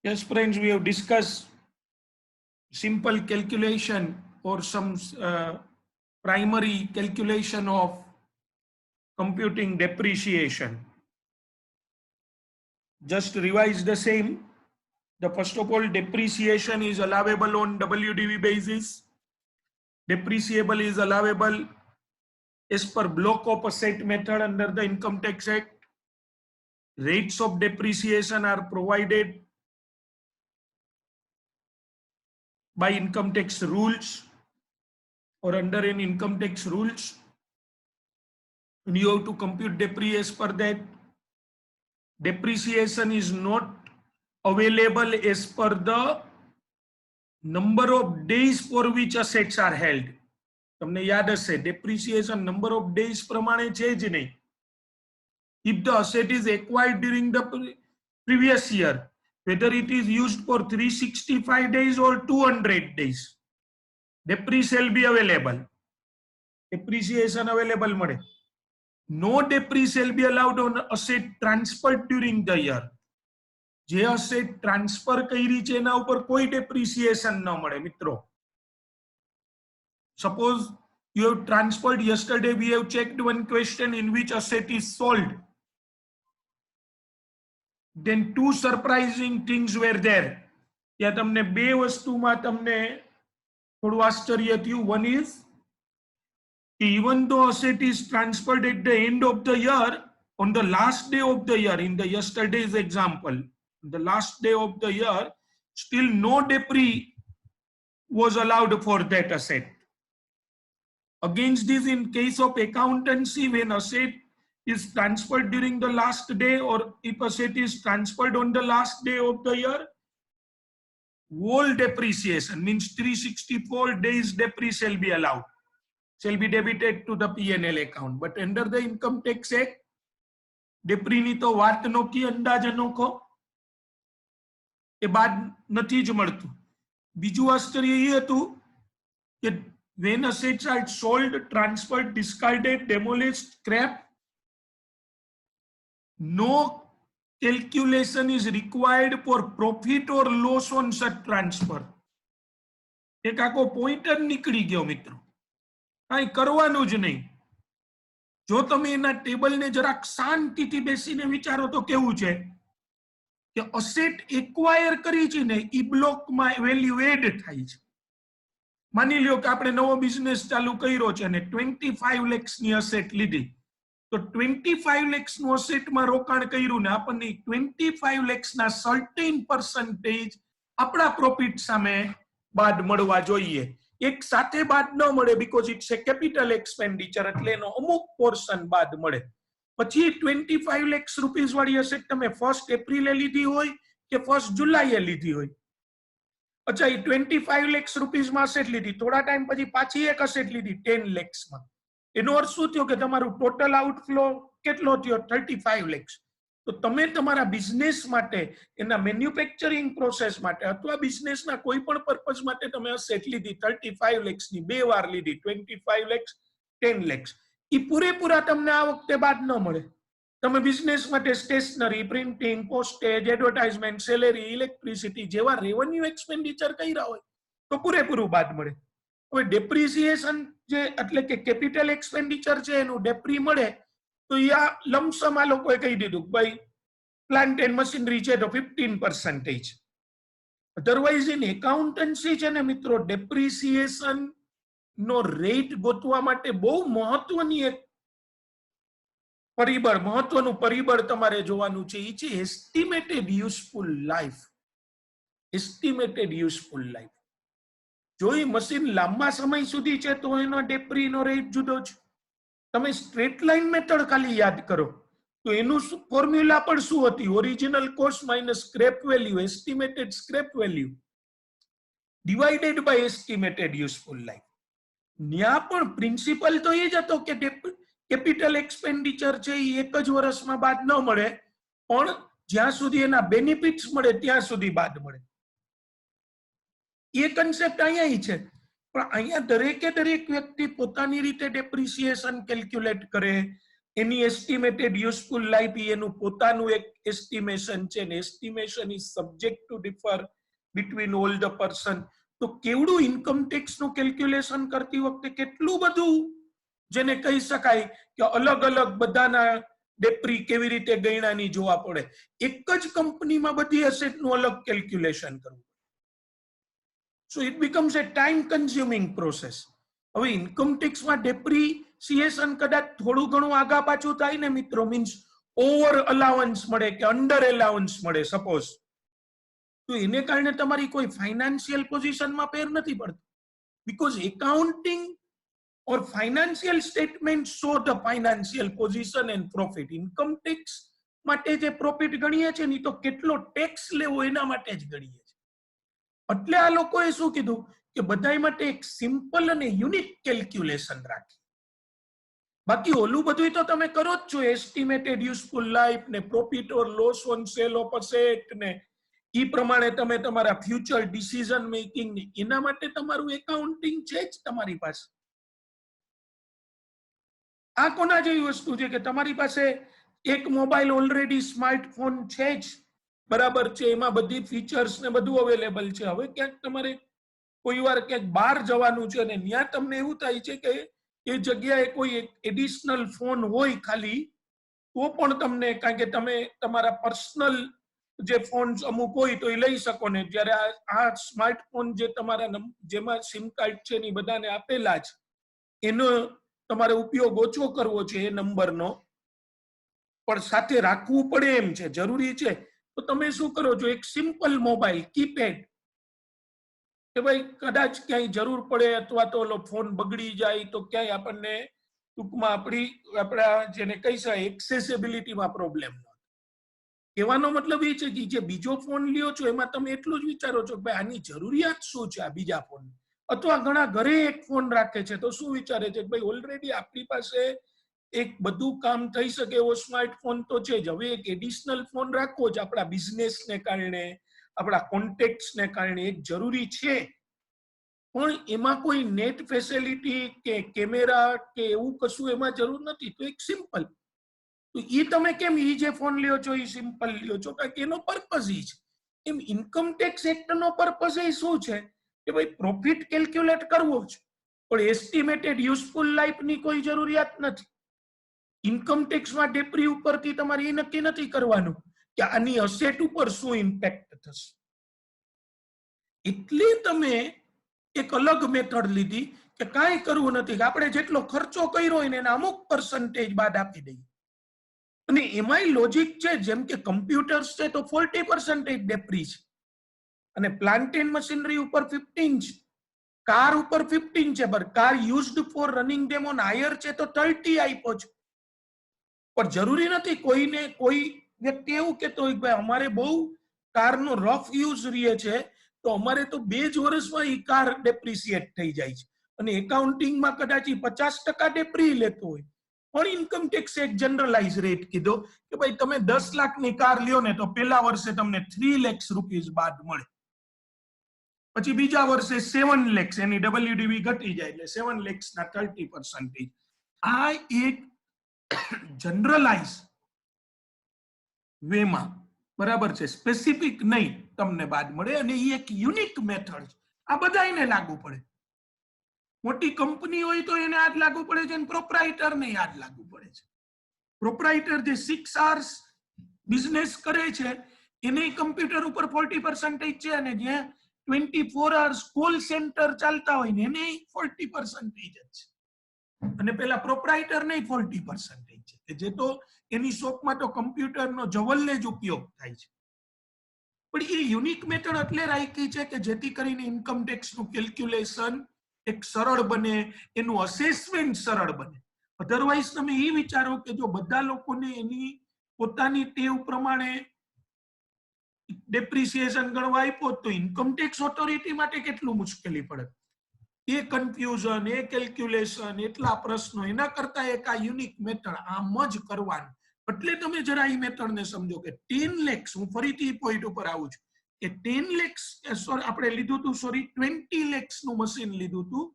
Yes, friends, we have discussed simple calculation or some primary calculation of computing depreciation. Just revise the same. The first of all, depreciation is allowable on WDV basis. Depreciable is allowable as per block of asset method under the Income Tax Act. Rates of depreciation are provided by income tax rules or under an income tax rules. And you have to compute depreciation as per that. Depreciation is not available as per the number of days for which assets are held. તમને યાદ હશે depreciation number of days પ્રમાણે છે જ નહીં. If the asset is acquired during the previous year, whether it is used for 365 days or 200 days, depreciation shall be available. Depreciation available મળે. No depreciation shall be allowed on asset transferred during the year. જે asset transfer કરી છે એના ઉપર કોઈ depreciation ન મળે મિત્રો. Suppose you have transferred yesterday, we have checked one question in which asset is sold. Then two surprising things were there. ત્યાં તમને બે વસ્તુમાં તમને થોડું આશ્ચર્ય થયું. One is even though asset is transferred at the end of the year, on the last day of the year, in the yesterday's example, the last day of the year, still no depreciation was allowed for that asset. Against this, in case of accountancy, when asset is transferred during the last day or if asset is transferred on the last day of the year, whole depreciation means 364 days depreciation shall be allowed, shall be debited to the P&L account. But under the Income Tax Act, depreciation ની તો વાત નોખી અંદાજ અનોખો એ બાદ નથી જ મળતું. બીજું આશ્ચર્ય એ હતું કે when assets are sold, transferred, discarded, demolished, scrapped, no calculation is required for profit or loss on such transfer. એક આખો પોઈન્ટર નીકળી ગયો મિત્રો. કાંઈ કરવાનું જ નહીં. જો તમે એના ટેબલને જરાક શાંતિથી બેસીને વિચારો તો કેવું છે કે અસેટ એક્વાયર કરી છે ને ઈ બ્લોકમાં વેલ્યુ એડ થાય છે. માની લ્યો કે આપણે નવો બિઝનેસ ચાલુ કર્યો છે અને 25 lakhs ની અસેટ લીધી, તો 25 lakhs નું અસેટમાં રોકાણ કર્યું ને આપણને 25 lakhs ના સર્ટેન percentage આપણા પ્રોફિટ સામે બાદ મળવા જોઈએ. એક સાથે બાદ ન મળે because it's a capital expenditure, એટલે એનો અમુક પોર્શન બાદ મળે. પછી 25 lakhs રૂપીસ વાળી અસેટ તમે 1st એપ્રિલે લીધી હોય કે 1st જુલાઈએ લીધી હોય. અચ્છા, એ 25 lakhs રૂપીસ માં અસેટ લીધી, થોડા ટાઈમ પછી પાછી એક અસેટ લીધી 10 lakhs માં. એનો અર્થ શું થયો કે તમારું ટોટલ આઉટફ્લો કેટલો થયો? 35 lakhs. તો તમે તમારા બિઝનેસ માટે, એના મેન્યુફેક્ચરિંગ પ્રોસેસ માટે અથવા બિઝનેસના કોઈ પણ પર્પઝ માટે તમે અસેટ લીધી 35 lakhs ની, બે વાર લીધી 25 lakhs 10 lakhs, એ પૂરેપૂરા તમને આ વખતે બાદ ન મળે. તમે બિઝનેસ માટે stationery, printing, postage, advertisement, salary, electricity જેવા રેવન્યુ એક્સપેન્ડિચર કર્યા હોય તો પૂરેપૂરું બાદ મળે. હવે ડેપ્રિસિએશન જે એટલે કે કેપિટલ એક્સપેન્ડિચર છે એનું ડેપ્રી મળે તો આ લમસમ આ લોકોએ કહી દીધું ભાઈ પ્લાન્ટ એન્ડ મશીનરી છે તો 15%. અધરવાઇઝ ઇન એકાઉન્ટન્સી છે ને મિત્રો, ડેપ્રિસિએશન નો રેટ ગોતવા માટે બહુ મહત્વની એક પરિબળ, મહત્વનું પરિબળ તમારે જોવાનું છે. એ છે estimated useful life. Estimated useful life. જો એ મશીન લાંબા સમય સુધી છે તો એનો ડેપ્રીનો રેટ જુદો છે. તમે સ્ટ્રેટ લાઇન મેથડ ખાલી યાદ કરો તો એનું ફોર્મ્યુલા પણ શું હતી? Original cost minus scrap value, estimated scrap value divided by estimated useful life. ત્યાં પણ પ્રિન્સિપલ તો એ જ હતો કે કેપિટલ એક્સપેન્ડિચર છે એ એક જ વર્ષમાં બાદ ન મળે, પણ જ્યાં સુધી એના બેનિફિટ્સ મળે ત્યાં સુધી બાદ મળે. એ કન્સેપ્ટ અહીંયા છે. પણ અહીંયા દરેકે દરેક વ્યક્તિ પોતાની રીતે ડેપ્રિસિએશન કેલ્ક્યુલેટ કરે, એની એસ્ટિમેટેડ યુઝફુલ લાઈફ એનું પોતાનું એક એસ્ટિમેશન છે ને estimation is subject to differ between all the person. તો કેવડું ઇન્કમ ટેક્સ નું કેલ્ક્યુલેશન કરતી વખતે કેટલું બધું જેને કહી શકાય કે અલગ અલગ બધાના ડેપ્રી કેવી રીતે ગણ્યાની જોવા પડે. એક જ કંપનીમાં બધી એસેટ નું અલગ કેલ્ક્યુલેશન કરવું. So it becomes A time consuming process. હવે ઇન્કમ ટેક્સમાં ડેપ્રીસિએશન કદાચ થોડું ઘણું આગા પાછું થાય ને મિત્રો, મીન્સ ઓવર અલાવન્સ મળે કે અંડર અલાવન્સ મળે સપોઝ, તો એને કારણે તમારી કોઈ ફાઇનાન્શિયલ પોઝિશનમાં ફેર નથી પડતો. Because accounting or financial statements show the financial position and profit. Income tax માટે જે પ્રોફિટ ગણીએ છે ને તો કેટલો ટેક્સ લેવો એના માટે જ ગણીએ છે. એટલે આ લોકોએ શું કીધું કે બધા માટે એક સિમ્પલ અને યુનિક કેલ્ક્યુલેશન રાખી. બાકી ઓલું બધું તો તમે કરો જ છો, એસ્ટિમેટેડ યુઝફુલ લાઈફ ને profit or loss on cell of asset ને ઈ પ્રમાણે તમે તમારા ફ્યુચર ડિસિઝન મેકિંગ ને એના માટે તમારું એકાઉન્ટિંગ છે જ તમારી પાસે. આ કોના જેવી વસ્તુ છે કે તમારી પાસે એક મોબાઈલ ઓલરેડી સ્માર્ટફોન છે જ, બરાબર છે, એમાં બધી ફીચર્સ ને બધું અવેલેબલ છે. હવે ક્યાંક તમારે કોઈ વાર ક્યાંક બહાર જવાનું છે અને ત્યાં તમને એવું થાય છે કે એ જગ્યાએ કોઈ એડિશનલ ફોન હોય ખાલી, તો પણ તમને, કારણ કે તમે તમારા પર્સનલ જે ફોન અમુક હોય તો એ લઈ શકો ને, જ્યારે આ સ્માર્ટફોન જે તમારા જેમાં સિમ કાર્ડ છે ને બધાને આપેલા જ, એનો તમારે ઉપયોગ ઓછો કરવો છે એ નંબરનો, પણ સાથે રાખવું પડે એમ છે, જરૂરી છે, તો તમે શું કરો છો, એક સિમ્પલ મોબાઈલ કીપેડ, કે ભાઈ કદાચ ક્યાંય જરૂર પડે અથવા તો ઓલો ફોન બગડી જાય તો ક્યાંય આપણને ટૂંકમાં આપણા જેને કહી શકાય એક્સેસિબિલિટીમાં પ્રોબ્લેમ ન થાય. કહેવાનો મતલબ એ છે કે જે બીજો ફોન લ્યો છો એમાં તમે એટલું જ વિચારો છો કે ભાઈ આની જરૂરિયાત શું છે આ બીજા ફોન, અથવા ઘણા ઘરે એક ફોન રાખે છે તો શું વિચારે છે કે ભાઈ ઓલરેડી આપણી પાસે એક બધું કામ થઈ શકે એવો સ્માર્ટફોન તો છે જ, હવે એક એડિશનલ ફોન રાખવો જ આપણા બિઝનેસને કારણે, આપણા કોન્ટેક્ટ્સને કારણે એક જરૂરી છે, પણ એમાં કોઈ નેટ ફેસિલિટી કે કેમેરા કે એવું કશું એમાં જરૂર નથી. તો એક સિમ્પલ, તો એ તમે કેમ એ જે ફોન લ્યો છો એ સિમ્પલ લ્યો છો, કારણ કે એનો પર્પઝ એ છે. એમ ઇન્કમ ટેક્સ એક્ટનો પર્પઝ એ શું છે કે ભાઈ પ્રોફિટ કેલ્ક્યુલેટ કરવો છે, પણ એસ્ટિમેટેડ યુઝફુલ લાઈફની કોઈ જરૂરિયાત નથી. ઇન્કમ ટેક્સમાં ડેપ્રી ઉપરથી તમારે એ નક્કી નથી કરવાનું કે આની અસેટ ઉપર શું ઇમ્પેક્ટ થશે. એટલે તમે એક અલગ મેથડ લીધી કે કાંઈ કરવું નથી, કે આપણે જેટલો ખર્ચો કર્યો હોય ને એના અમુક પર્સન્ટેજ બાદ આપી દઈએ. અને એમાંય લોજિક છે, જેમ કે કમ્પ્યુટર્સ છે તો 40% ડેપ્રી છે, અને પ્લાન્ટ એન્ડ મશીનરી ઉપર 15 છે, કાર ઉપર 15 છે, પર car used four running them on higher છે તો 30 આપ્યો છે. પણ જરૂરી નથી કોઈને કોઈ વ્યક્તિ એવું કહેતો હોય કે ભાઈ અમારે બહુ કારનો રફ યુઝ રહે છે તો અમારે તો 2 જ વર્ષમાં એ કાર ડેપ્રિસિએટ થઈ જાય છે, અને એકાઉન્ટિંગમાં કદાચ 50% ડેપ્રી લેતો હોય. પણ ઇન્કમ ટેક્સ એક જનરલાઇઝ રેટ કીધો કે ભાઈ તમે 10 લાખની કાર લ્યો ને તો પહેલા વર્ષે તમને 3 લાખ રૂપિયા બાદ મળે, પછી બીજા વર્ષે 7 લાખ, એની ડબલ્યુડીવી ઘટી જાય એટલે 7 લાખના 30%. આ એક જનરલાઇઝ વેમાં, બરાબર છે, સ્પેસિફિક નહીં, તમને બાદ મળે, અને એ એક યુનિક મેથડ છે. આ બધાને લાગુ પડે. મોટી કંપની હોય તો એને આજ લાગુ પડે છે, અને પ્રોપ્રાઇટર ને યાદ લાગુ પડે છે. પ્રોપ્રાઇટર જે 6 hours બિઝનેસ કરે છે એને કમ્પ્યુટર ઉપર 40% છે, અને જ્યાં 24 hours કોલ સેન્ટર ચાલતા હોય ને એને 40% જ છે, અને પેલા પ્રોપ્રાઇટર ને 40% છે, કે જે તો એની શોપમાં તો કમ્પ્યુટરનો જવલ્લે જ ઉપયોગ થાય છે. પણ એ યુનિક મેથડ એટલે રાખી છે કે જેથી કરીને ઇન્કમ ટેક્સનું કેલ્ક્યુલેશન એક સરળ બને, એનું અસેસમેન્ટ સરળ બને. અધરવાઇઝ તમે એ વિચારો કે જો બધા લોકોને એની પોતાની ટેવ પ્રમાણે ડેપ્રિસિએશન ગણવા આપ્યો તો ઇન્કમ ટેક્સ ઓથોરિટી માટે કેટલું મુશ્કેલી પડે. એ કન્ફ્યુઝન, એ કેલ્ક્યુલેશન, એટલા પ્રશ્નો, એના કરતા એક આ યુનિક મેથડ આમ જ કરવાનું. એટલે તમે જરા એ મેથડને સમજો કે 10 lakhs, હું ફરીથી પોઈન્ટ ઉપર આવું છું કે 10 lakhs આપણે લીધું હતું, સોરી 20 lakhs નું મશીન લીધું હતું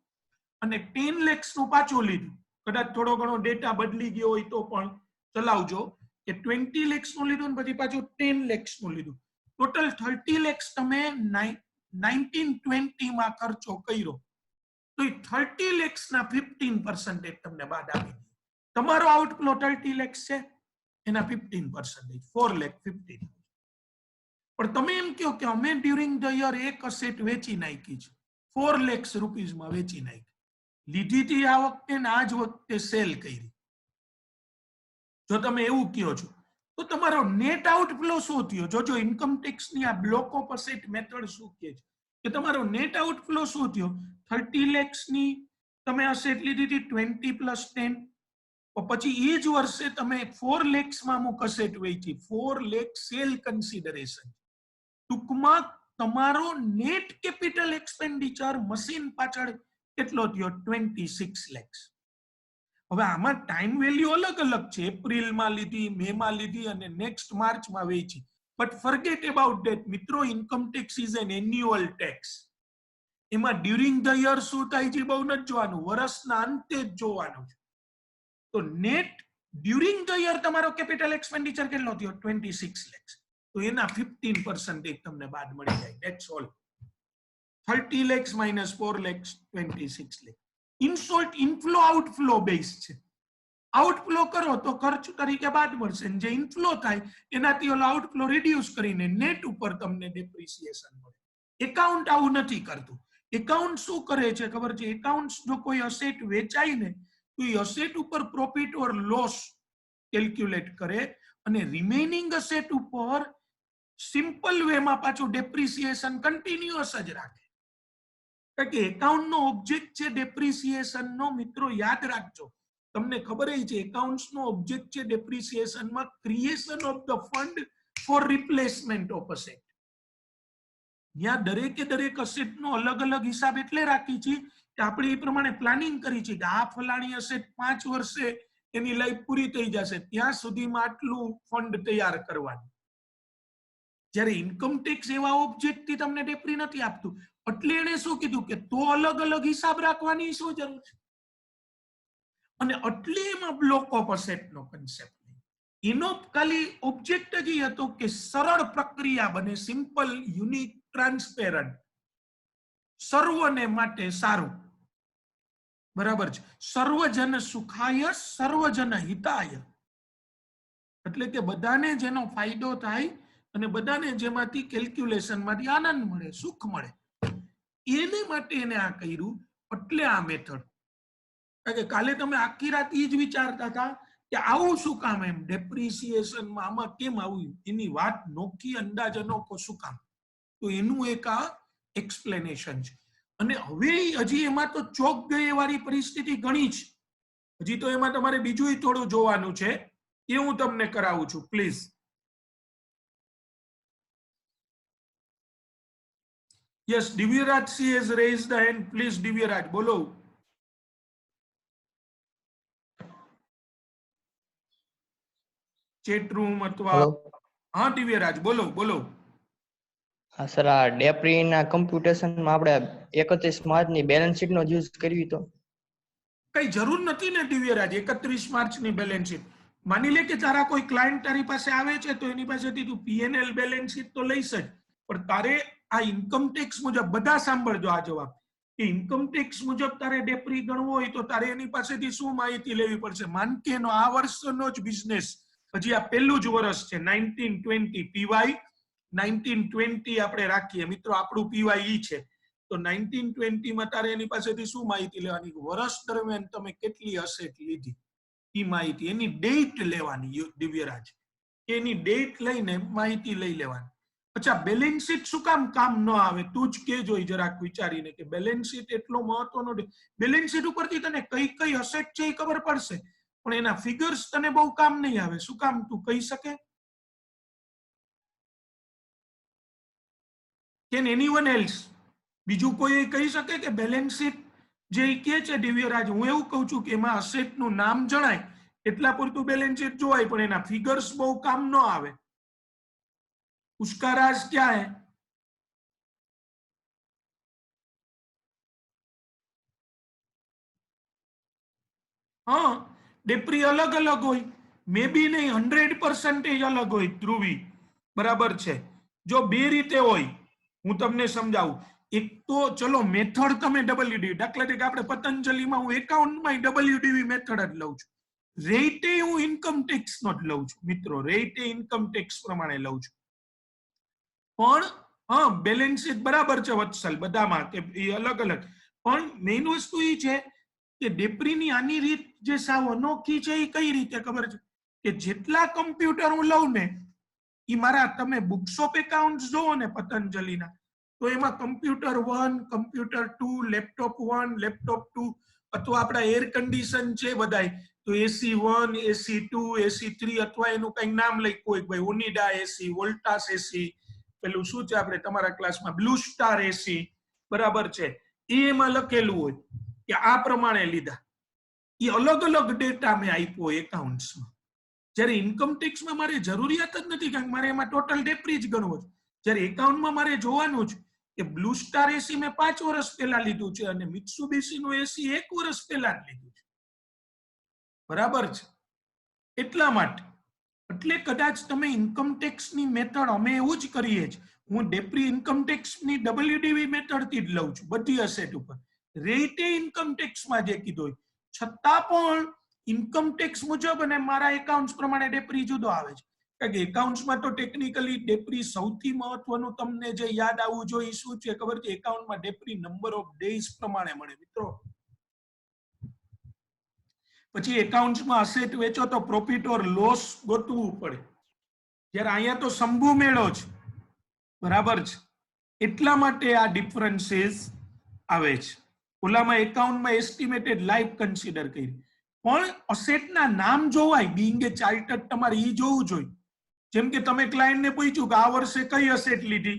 અને 10 lakhs નું પાછું લીધું, કદાચ થોડો ઘણો ડેટા બદલી ગયો હોય તો પણ ચલાવજો કે 20 lakhs નું લીધું ને પછી પાછું 10 lakhs નું લીધું, ટોટલ 30 lakhs તમે 1920 માં ખર્ચો કર્યો તો એ 30 lakhs ના 15% તમને બાદ આપી દે. તમારો આઉટફ્લો 30 lakhs છે, એના 15% 4 lakh 50. પણ તમે એમ કહો કે અમે ડ્યુરિંગ ધ યર એક અસેટ વેચી નાખી છે, 4 lakhs રૂપીઝમાં વેચી નાખી, લીધી હતી આ વખતે ને આ જ વખતે સેલ કરી. જો તમે એવું કહો છો તો તમારો નેટ આઉટફ્લો શું થયો? જોજો ઇન્કમ ટેક્સ ની આ બ્લોક ઓફ અસેટ મેથડ શું કહે છે કે તમારો નેટ આઉટફ્લો શું થયો? 30 lakhs ની તમે અસેટ લીધી હતી 20 plus 10, પછી એ જ વર્ષે તમે 4 lakhs માં અમુક અસેટ વેચી, 4 lakh સેલ કન્સિડરેશન. ટૂંકમાં તમારો નેટ કેપિટલ એક્સપેન્ડિચર મશીન પાછળ કેટલો થયો? 26 lakhs. હવે આમાં ટાઈમ વેલ્યુ અલગ અલગ છે, એપ્રિલમાં લીધી, મે માં લીધી અને નેક્સ્ટ માર્ચમાં વેચી. બટ ફોરગેટ અબાઉટ ધેટ મિત્રો, income tax is an annual tax. એમાં ડ્યુરિંગ ધ યર શું થાય છે બહુ નથી જોવાનું, વર્ષના અંતે જ જોવાનું છે. તો નેટ ડ્યુરિંગ ધ યર તમારો કેપિટલ એક્સપેન્ડિચર કેટલો થયો? 26 lakhs. તો એના 15% તમને બાદ મળી જાય. That's all. 30 lakhs minus 4 lakhs 26 lakhs. In short inflow outflow base છે. આઉટફ્લો કરો તો ખર્ચ તરીકે બાદ મળશે, જે ઇનફ્લો થાય એનાથી ઓલો આઉટફ્લો રિડ્યુસ કરીને નેટ ઉપર તમને ડેપ્રિસિએશન મળે. એકાઉન્ટ આવું નથી કરતું. એકાઉન્ટ શું કરે છે ખબર છે? એકાઉન્ટ જો કોઈ અસેટ વેચાય ને તો એ અસેટ ઉપર પ્રોફિટ ઓર લોસ કેલ્ક્યુલેટ કરે અને રિમેનિંગ અસેટ ઉપર સિમ્પલ વેમાં પાછું ડેપ્રિસિએશન કન્ટિન્યુઅસ જ રાખે. કારણ કે એકાઉન્ટ નો ઓબ્જેક્ટ છે ડેપ્રિસિએશન નો. મિત્રો યાદ રાખજો, તમને ખબર છે એકાઉન્ટ્સ નો ઓબ્જેક્ટ છે ડેપ્રિસિએશન માં creation of the fund for replacement of asset. ત્યાં દરેકે દરેક અસેટ નો અલગ અલગ હિસાબ એટલે રાખી છે કે આપણે એ પ્રમાણે પ્લાનિંગ કરી છે કે આ ફલાણી અસેટ 5 વર્ષે એની લાઈફ પૂરી થઈ જશે, ત્યાં સુધીમાં આટલું ફંડ તૈયાર કરવાનું. જ્યારે ઇન્કમ ટેક્સ એવા ઓબ્જેક્ટ થી તમને ડેપ્રી નથી આપતું, એટલે એને શું કીધું કે તો અલગ અલગ હિસાબ રાખવાની શું જરૂર છે? અને એટલે એમાં બ્લોક ઓફ અસેટ નો કન્સેપ્ટ. એનો ખાલી ઓબ્જેક્ટ જ હતો કે સરળ પ્રક્રિયા બને, સિમ્પલ, યુનિક, ટ્રાન્સપેરન્ટ, સર્વને માટે સારું. બરાબર છે? સર્વજન સુખાય સર્વજન હિતાય. એટલે કે બધાને જેનો ફાયદો થાય અને બધાને જેમાંથી કેલ્ક્યુલેશન માંથી આનંદ મળે, સુખ મળે, એને માટે એને આ કર્યું. એટલે આ મેથડ. કારણ કે કાલે તમે આખી રાત એ જ વિચારતા હતા કે આવું શું કામ, એમ ડેપ્રિસિએશનમાં આમાં કેમ આવ્યું, એની વાત નોખી અંદાજ અનોખો શું કામ, તો એનું એક આ એક્સપ્લેનેશન છે. અને હવે હજી એમાં તો ચોક ગયે વાળી પરિસ્થિતિ ઘણી છે. હજી તો એમાં તમારે બીજું થોડું જોવાનું છે, એ હું તમને કરાવું છું. Please. Yes, Divyaraj C has raised the hand. Please Divyaraj, બોલો. ચેટ રૂમ અથવા હા દિવ્યરાજ બોલો બોલો. હા સર, આ ડેપ્રી ના કમ્પ્યુટેશનમાં આપણે 31 માર્ચ ની બેલેન્સ શીટ નો યુઝ કરવી તો કઈ જરૂર નથી ને દિવ્યરાજ 31 માર્ચ ની બેલેન્સ શીટ. માની લે કે તારા કોઈ ક્લાયન્ટ તારી પાસે આવે છે તો એની પાસેથી તું પીએનએલ બેલેન્સ શીટ તો લઈશ જ, પણ તારે આ ઇન્કમ ટેક્સ મુજબ, બધા સાંભળજો આ જવાબ, કે ઇન્કમ ટેક્સ મુજબ તારે ડેપ્રી ગણવો હોય તો તારે એની પાસેથી શું માહિતી લેવી પડશે? માન કે એનો આ વર્ષનો જ બિઝનેસ, હજી આ પહેલું જ વર્ષ છે, 1920 પીવાય 1920 આપણે રાખીએ મિત્રો, આપણું પીવાય ઈ છે. તો 1920 માં તારે એની પાસેથી શું માહિતી લેવાની? વર્ષ દરમિયાન તમે કેટલી અસેટ લીધી એ માહિતી, એની ડેટ લેવાની દિવ્યરાજ, એની ડેટ લઈને માહિતી લઈ લેવાની. અચ્છા, બેલેન્સ શીટ શું કામ ન આવે? તું જ કેજો જરાક વિચારીને કે બેલેન્સ શીટ એટલો મહત્વનો. બેલેન્સ શીટ ઉપરથી તને કઈ કઈ અસેટ છે એ ખબર પડશે, પણ એના ફિગર્સ તને બહુ કામ નહીં આવે. શું કામ, તું કહી શકે? Can anyone else? બીજું કોઈ કહી શકે કે બેલેન્સ શીટ જે કે છે દિવ્યરાજ, હું એવું કહું છું કે એમાં અસેટ નું નામ જણાય એટલા પૂરતું બેલેન્સ શીટ જોવાય, પણ એના ફિગર્સ બહુ કામ ન આવે. उसका राज क्या है? हाँ डेप्री अलग अलग होय मे बी नहीं 100% अलग होय ધ્રુવી बराबर છે जो બે રીતે હોય હું તમને સમજાવું એક તો ચલો મેથડ તમે ડબલ્યુડીવી દાખલા તરીકે આપણે પતંજલિમાં હું એકાઉન્ટમાં ડબલ્યુડીવી મેથડ જ લઉં છું રેટે હું ઇન્કમ ટેક્સ નો જ લઉં છું મિત્રો રેટે ઇન્કમ ટેક્સ પ્રમાણે લઉં છું પણ હા બેલેન્સ શીટ બરાબર છે વત્સલ બધામાં કે એ અલગ અલગ પણ મેઇન વસ્તુ એ છે કે ડેપ્રીની આની રીત જે સાવ અનોખી છે એ કઈ રીતે ખબર છે કે જેટલા કમ્પ્યુટર હું લઉં ને એ મારા તમે બુક્સ ઓફ એકાઉન્ટ જોવો ને પતંજલિના તો એમાં કમ્પ્યુટર 1 કમ્પ્યુટર 2 લેપટોપ 1 લેપટોપ 2 અથવા આપણા એર કન્ડિશન છે બધાય તો AC1 AC2 AC3 અથવા એનું કઈ નામ લખ્યું હોય ભાઈ ઓનિડા એસી વોલ્ટાસ એસી પેલું શું છે આપણે તમારા ક્લાસમાં બ્લુ સ્ટાર એસી બરાબર છે એમાં લખેલું હોય કે આ પ્રમાણે લીધા એ અલગ અલગ ડેટા મેં આપ્યો એકાઉન્ટ્સમાં જ્યારે ઇન્કમ ટેક્સમાં મારે જરૂરિયાત જ નથી કારણ કે મારે એમાં ટોટલ ડેપ્રી જ ગણવો છે જ્યારે એકાઉન્ટમાં મારે જોવાનું છે કે બ્લુ સ્ટાર એસી મેં 5 વર્ષ પહેલા લીધું છે અને મિત્સુબિશી નું એસી 1 વર્ષ પહેલા જ લીધું છે બરાબર છે એટલા માટે એટલે કદાચ તમે ઇન્કમ ટેક્સ ની મેથડ અમે એવું જ કરીએ છીએ હું ડેપ્રી ઇન્કમ ટેક્સ ની ડબલ્યુડીવી મેથડ થી જ લઉં છું બધી અસેટ ઉપર રેટે ઇન્કમ ટેક્સ માં જે કીધું છતાં પણ ઇન્કમ ટેક્સ મુજબ અને મારા એકાઉન્ટ્સ પ્રમાણે ડેપ્રી જુદો આવે છે કારણ કે એકાઉન્ટ્સમાં તો ટેકનિકલી ડેપ્રી સૌથી મહત્વનું તમને જે યાદ આવવું જોઈએ શું છે ખબર છે એકાઉન્ટમાં ડેપ્રી નંબર ઓફ ડેઝ પ્રમાણે મળે મિત્રો પછી એકાઉન્ટ્સમાં અસેટ વેચો તો પ્રોફિટ ઓર લોસ ગોતવું પડે જ્યારે અહીંયા તો શંભુ મેળો છે બરાબર છે એટલા માટે આ ડિફરન્સીસ આવે છે ઓલામાં એકાઉન્ટમાં એસ્ટિમેટેડ લાઈફ કન્સિડર કરી પણ અસેટના નામ જોવાય બિંગ એ ચાર્ટર્ડ તમારે ઈ જોવું જોઈએ જેમ કે તમે ક્લાયન્ટને પૂછ્યું કે આ વર્ષે કઈ અસેટ લીધી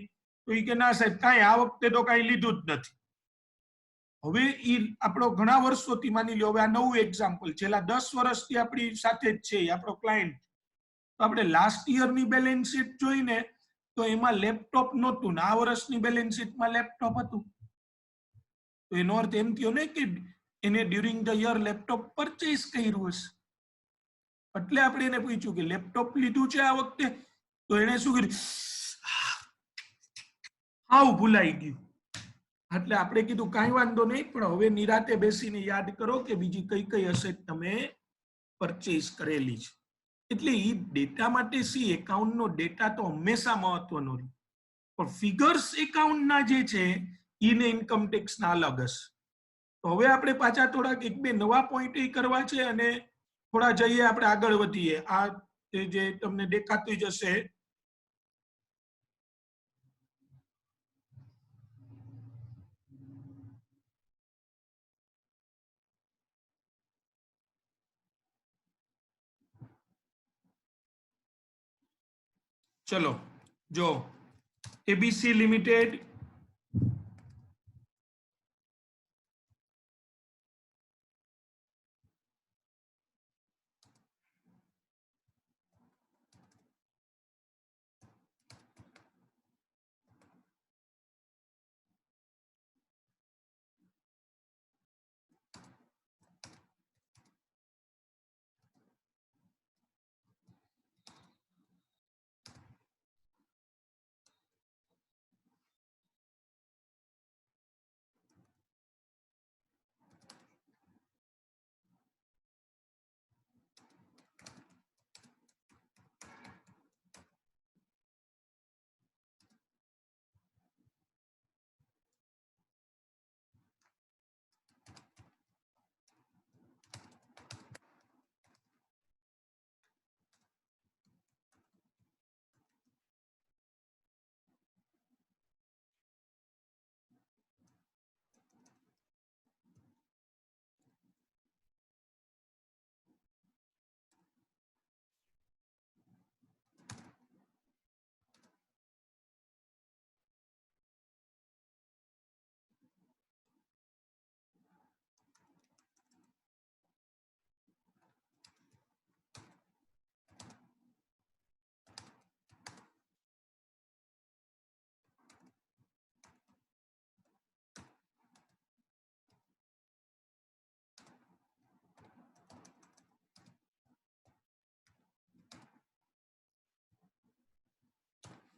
તો એ કે ના સાહેબ કાંઈ આ વખતે તો કાંઈ લીધું જ નથી હવે ઈ આપણો ઘણા વર્ષોથી માની લો હવે આ નવું એક્ઝામ્પલ છેલ્લા 10 વર્ષથી આપણી સાથે જ છે આપણો ક્લાયન્ટ તો આપણે લાસ્ટ યરની બેલેન્સ શીટ જોઈને તો એમાં લેપટોપ નહોતું ને આ વર્ષની બેલેન્સ શીટમાં લેપટોપ હતું તો એનો અર્થ એમ થયો ને કે એને during the year laptop purchase કર્યું હશે એટલે આપણે એને પૂછ્યું કે લેપટોપ લીધું છે આ વખતે તો એને શું કર્યું આવ ભૂલાઈ ગયું એટલે આપણે કીધું કાંઈ વાંધો નહીં પણ હવે નિરાતે બેસીને યાદ કરો કે બીજી કઈ કઈ અસેટ તમે પરચેઝ કરેલી છે એટલે એ ડેટા માટે સી એકાઉન્ટનો ડેટા તો હંમેશા મહત્વનો રહે પણ ફિગર્સ એકાઉન્ટના જે છે એને ઇન્કમ ટેક્સના અલગ હશે તો હવે આપણે પાછા થોડાક એક બે નવા પોઈન્ટ એ કરવા છે અને થોડા જઈએ આપણે આગળ વધીએ આ જે તમને દેખાતું જ હશે ચલો જો એબીસી લિમિટેડ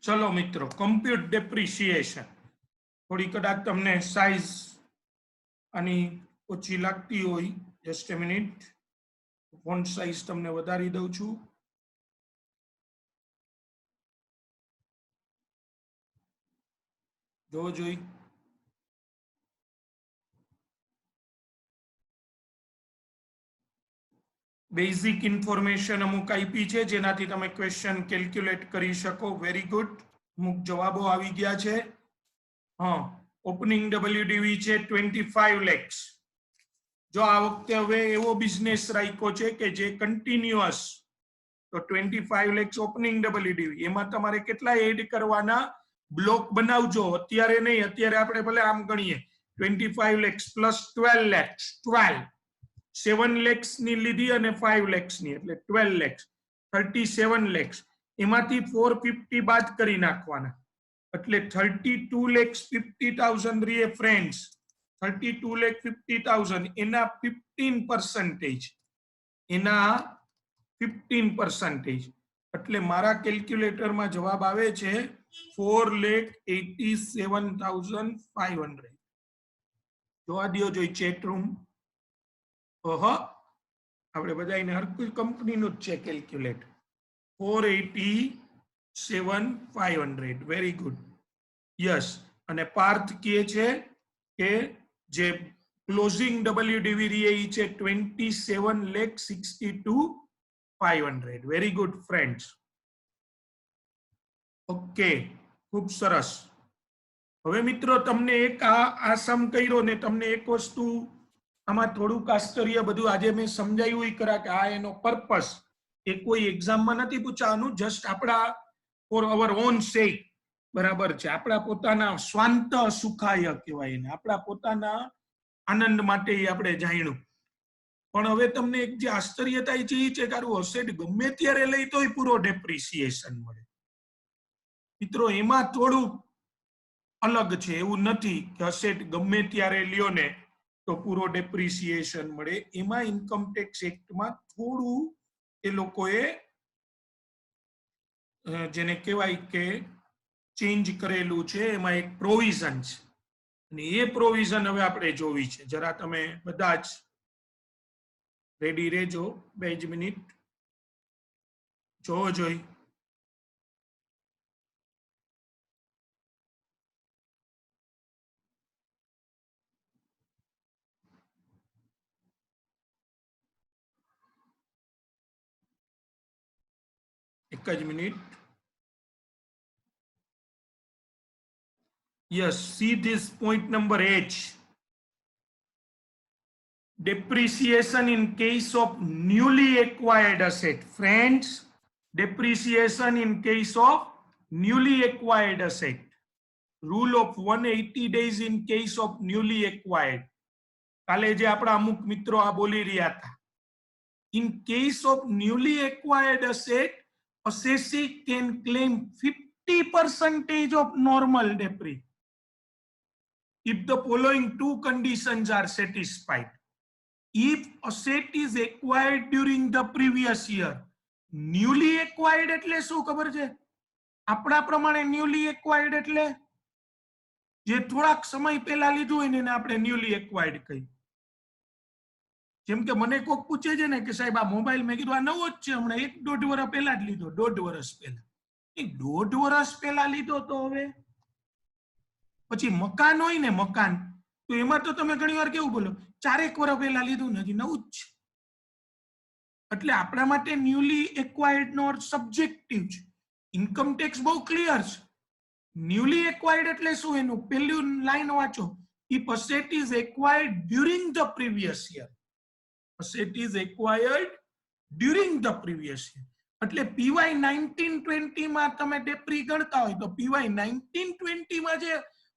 ચલો મિત્રો, કમ્પ્યુટ ડેપ્રિસિએશન. થોડી કદાચ તમને સાઈઝ આની ઓછી લાગતી હોય, જસ્ટ એ મિનિટ, ફોન્ટ સાઈઝ તમને વધારી દઉં છું. જોવો જોઈ. બેઝિક ઇન્ફોર્મેશન અમુક આપી છે જેનાથી તમે ક્વેશ્ચન કેલ્ક્યુલેટ કરી શકો. Very good. અમુક જવાબો આવી ગયા છે. હા, ઓપનિંગ WDV છે 25 lakhs. જો આ વખતે હવે એવો બિઝનેસ રાખ્યો છે કે જે કન્ટિન્યુઅસ, તો 25 lakhs ઓપનિંગ WDV. એમાં તમારે કેટલા એડ કરવાના? બ્લોક બનાવજો. અત્યારે નહીં, અત્યારે આપણે ભલે આમ ગણીએ 25 lakhs પ્લસ 12 lakhs, 12 7 lakhs ની લીધી અને 5 lakhs ની, એટલે 12 lakhs, 37 lakhs. એમાંથી 450 બાદ કરી નાખવાના, એટલે 32,50,000 રે ફ્રેન્ડ્સ. 32,50,000 એના 15%, એના 15%. એટલે મારા કેલ્ક્યુલેટરમાં જવાબ આવે છે 4,87,500. જોવા દો જોઈ ચેટ રૂમ. ઓહો, આપણે બધાને હર કોઈ કંપનીનું જ છે કેલ્ક્યુલેટર. 4,87,500. Very good. યસ. અને પાર્થ કહે છે કે જે ક્લોઝિંગ WDV રહી છે 27,62,500. Very good friends. ઓકે, ખૂબ સરસ. હવે મિત્રો તમને એક આ સમ કર્યો ને તમને એક વસ્તુ આમાં થોડુંક આશ્ચર્ય, બધું આજે મેં સમજાયું એ ખરા કે આ એનો પર્પસ એ કોઈ એક્ઝામમાં નથી પૂછવાનું, જસ્ટ આપણા ફોર અવર ઓન સેક, બરાબર છે, આપણા પોતાના સ્વાંત સુખાય કહેવાય એને, આપણા પોતાના આનંદ માટે આપણે જાણ્યું. પણ હવે તમને એક જે આશ્ચર્ય થાય છે એ છે કે અસેટ ગમે ત્યારે લઈ તોય પૂરો ડેપ્રિસિએશન મળે. મિત્રો એમાં થોડું અલગ છે, એવું નથી કે અસેટ ગમે ત્યારે લ્યો ને તો પૂરો ડેપ્રિસિએશન મળે. એમાં ઇન્કમ ટેક્સ એક્ટમાં થોડું એ લોકોએ જેને કહેવાય કે ચેન્જ કરેલું છે, એમાં એક પ્રોવિઝન છે અને એ પ્રોવિઝન હવે આપણે જોવી છે. જરા તમે બધા જ રેડી રહેજો, 2 મિનિટ જોવો જોઈ. એક જ minute. Yes, see this point number H. Depreciation in case of newly acquired asset. Friends, depreciation in case of newly acquired asset. Rule of 180 days in case of newly acquired. કાલે જે આપણા અમુક મિત્રો આ બોલી રહ્યા હતા. In case of newly acquired asset, assessee can claim 50% of normal depre if the following two conditions are satisfied. If asset is acquired during the previous year. Newly acquired એટલે શું ખબર છે? આપણા પ્રમાણે newly acquired એટલે જે થોડાક સમય પહેલા લીધું હોય ને એને આપણે newly acquired કહીએ. જેમ કે મને કોક પૂછે છે ને કે સાહેબ આ મોબાઈલ, મેં કીધું આ નવો જ છે, હમણાં 1-1.5 વર્ષ પહેલા જ લીધો, 1.5 વર્ષ પહેલા. એ 1.5 વર્ષ પહેલા લીધો તો હવે પછી મકાન હોય ને, મકાન, તો એમાં તો તમે ઘણી વાર કેવું બોલો 4-1 વર્ષ પહેલા લીધું ને હજી નવું જ છે. એટલે આપણા માટે ન્યુલી એક્વાયર્ડ નો અર્થ સબ્જેક્ટિવ છે. ઇન્કમ ટેક્સ બહુ ક્લિયર છે. ન્યુલી એક્વાયર્ડ એટલે શું? એનું પહેલું લાઈન વાંચો. If asset is acquired during the previous year. Asset is acquired during the previous year. એટલે PY 19-20 માં તમે ડેપ્રી ગણતા હોય તો PY 19-20 માં જે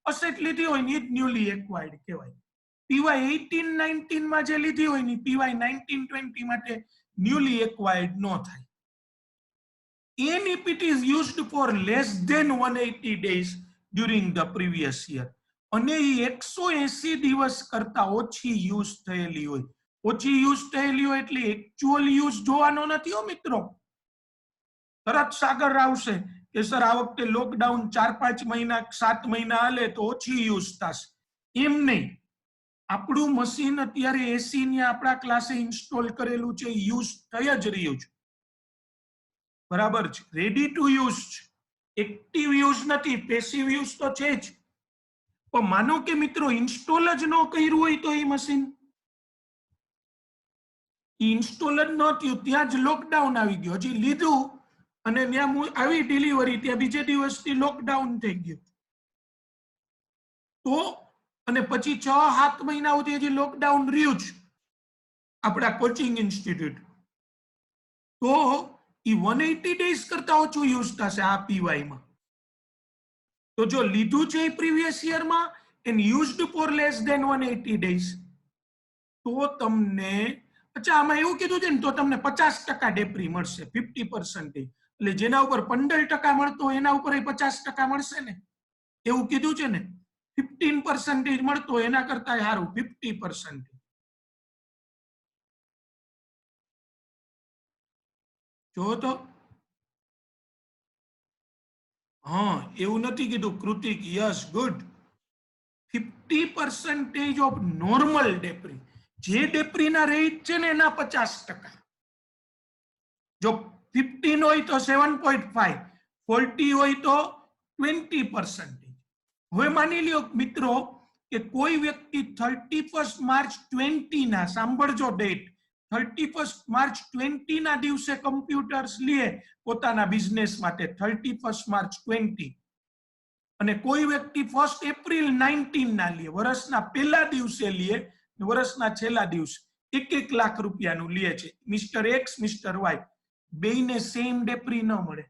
અસેટ લીધી હોય ને એ જ ન્યુલી એક્વાયર્ડ કહેવાય. PY 18-19 માં જે લીધી હોય ને PY 19-20 માટે ન્યુલી એક્વાયર્ડ ન થાય. And if it is used for less than 180 days during the previous year. અને એ 180 દિવસ કરતા ઓછી યુઝ થયેલી હોય. ઓછી યુઝ થયેલી હોય એટલે એક્ચ્યુઅલ યુઝ જોવાનો નથી હો મિત્રો. તરત સાગર આવશે કે સર આ વખતે લોકડાઉન 4-5 મહિના 7 મહિના હાલે તો ઓછી યુઝ થશે, એમ નહીં. આપણું મશીન અત્યારે એસી ને આપણા ક્લાસે ઇન્સ્ટોલ કરેલું છે, યુઝ થઈ જ રહ્યું છે, બરાબર છે, રેડી ટુ યુઝ છે, એક્ટિવ યુઝ નથી, પેસિવ યુઝ તો છે જ. પણ માનો કે મિત્રો ઇન્સ્ટોલ જ ન કર્યું હોય તો એ મશીન ઇન્સ્ટોલ જ ન થયું, ત્યાં જ લોકડાઉન આવી ગયો, હજી લીધું અને ત્યાં આવી ડિલિવરી, ત્યાં બીજે દિવસથી લોકડાઉન થઈ ગયું તો, અને પછી 6-7 મહિના સુધી હજી લોકડાઉન રહ્યું જ આપણા કોચિંગ ઇન્સ્ટિટ્યૂટ, તો એ 180 ડેઝ કરતા ઓછું યુઝ થશે આ પીવાય માં. તો જો લીધું છે પ્રીવિયસ યરમાં and used for less than 180 days, તો તમને, અચ્છા આમાં એવું કીધું છે ને, તો તમને 50% ડેપ્રી મળશે, 50%. એટલે જેના ઉપર 15% મળતો એના ઉપર 50% મળશે ને, એવું કીધું છે ને. 15% મળતો એના કરતા સારું 50%. જો તો હા, એવું નથી કીધું Kritik, yes good. 50% of normal ડેપ્રી, જે ડેપ્રી ના રેટ છે ને એના 50%. જો 15 હોય તો 7.5, 40 હોય તો 20%. હવે માની લ્યો મિત્રો કે કોઈ વ્યક્તિ 31 માર્ચ 20 ના, સાંભળજો ડેટ, 31 માર્ચ 20 ના દિવસે કમ્પ્યુટર્સ લે પોતાના બિઝનેસ માટે, 31 માર્ચ 20, અને કોઈ વ્યક્તિ 1 એપ્રિલ 19 ના લે, વર્ષના પહેલા દિવસે લે, વર્ષના છેલ્લા દિવસે 1-1 લાખ રૂપિયાનું લે છે, મિસ્ટર એક્સ મિસ્ટર વાય, બેયને સેમ ડેપ્રી ન મળે.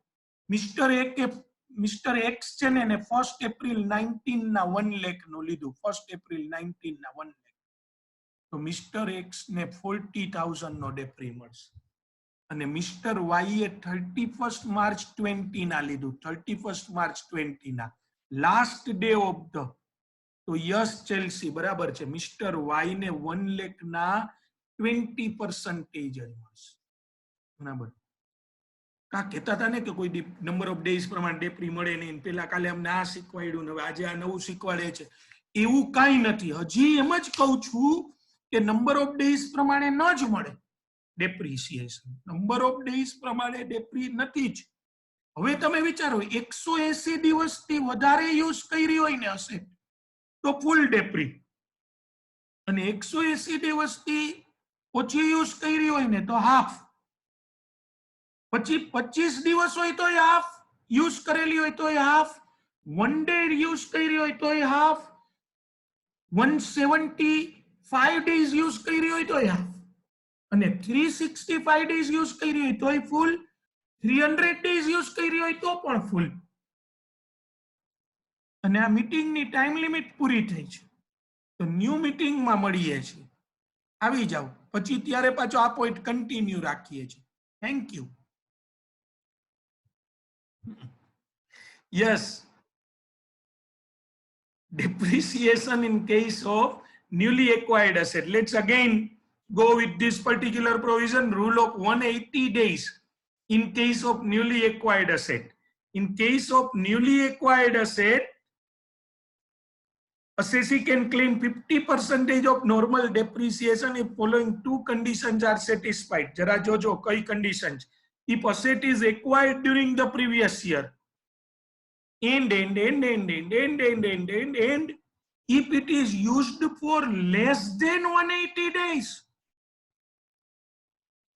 મિસ્ટર એક્સ છે ને એને 1 એપ્રિલ 19 ના 1 લાખ નું લીધું, 1 એપ્રિલ 19 ના 1 લાખ, તો મિસ્ટર એક્સ ને 40,000 નો ડેપ્રી મળશે. અને મિસ્ટર વાય એ 31 માર્ચ 20 ના લીધું, 31 માર્ચ 20 ના લાસ્ટ ડે ઓફ ધ, તો યસ ચેલ્સી બરાબર છે, મિસ્ટર વાય ને 1 લાખ ના 20% જ મળશે, બરાબર. કા કહેતા હતા ને કે કોઈ નંબર ઓફ ડેઝ પ્રમાણે ડેપ્રી મળે નહીં, પેલા કાલે અમને આ શીખવાડ્યું ને હવે આજે આ નવું શીખવાડે છે, એવું કાંઈ નથી. હજી એમ જ કહું છું કે નંબર ઓફ ડેઝ પ્રમાણે ન જ મળે ડેપ્રિસિએશન, નંબર ઓફ ડેઝ પ્રમાણે ડેપ્રી નથી જ. હવે તમે વિચારો 180 દિવસથી વધારે યુઝ કરી હોય ને હશે તો ફૂલ ડેપ્રી, અને 180 દિવસથી ઓછી યુઝ કરી હોય ને તો હાફ, પછી 25 દિવસ હોય તો હાફ યુઝ કરેલી હોય તો હાફ, 1 ડે યુઝ કરી હોય તો હાફ, 175 ડેઝ યુઝ કરી હોય તો હાફ, અને 365 ડેઝ યુઝ કરી હોય તો ફૂલ, 300 ડેઝ યુઝ કરી હોય તો પણ ફૂલ. અને આ મીટિંગની ટાઈમ લિમિટ પૂરી થઈ છે, તો ન્યૂ મીટિંગમાં મળીએ છીએ, આવી જાઓ, પછી ત્યારે પાછો આ પોઈન્ટ કન્ટિન્યુ રાખીએ છીએ. Thank you. Yes, depreciation in case of newly acquired asset. Let's again go with this particular provision, rule of 180 days in case of newly acquired asset. In case of newly acquired asset, assessee can claim 50% of normal depreciation if following two conditions are satisfied. Jara jojo koi conditions? If asset is acquired during the previous year, and if it is used for less than 180 days,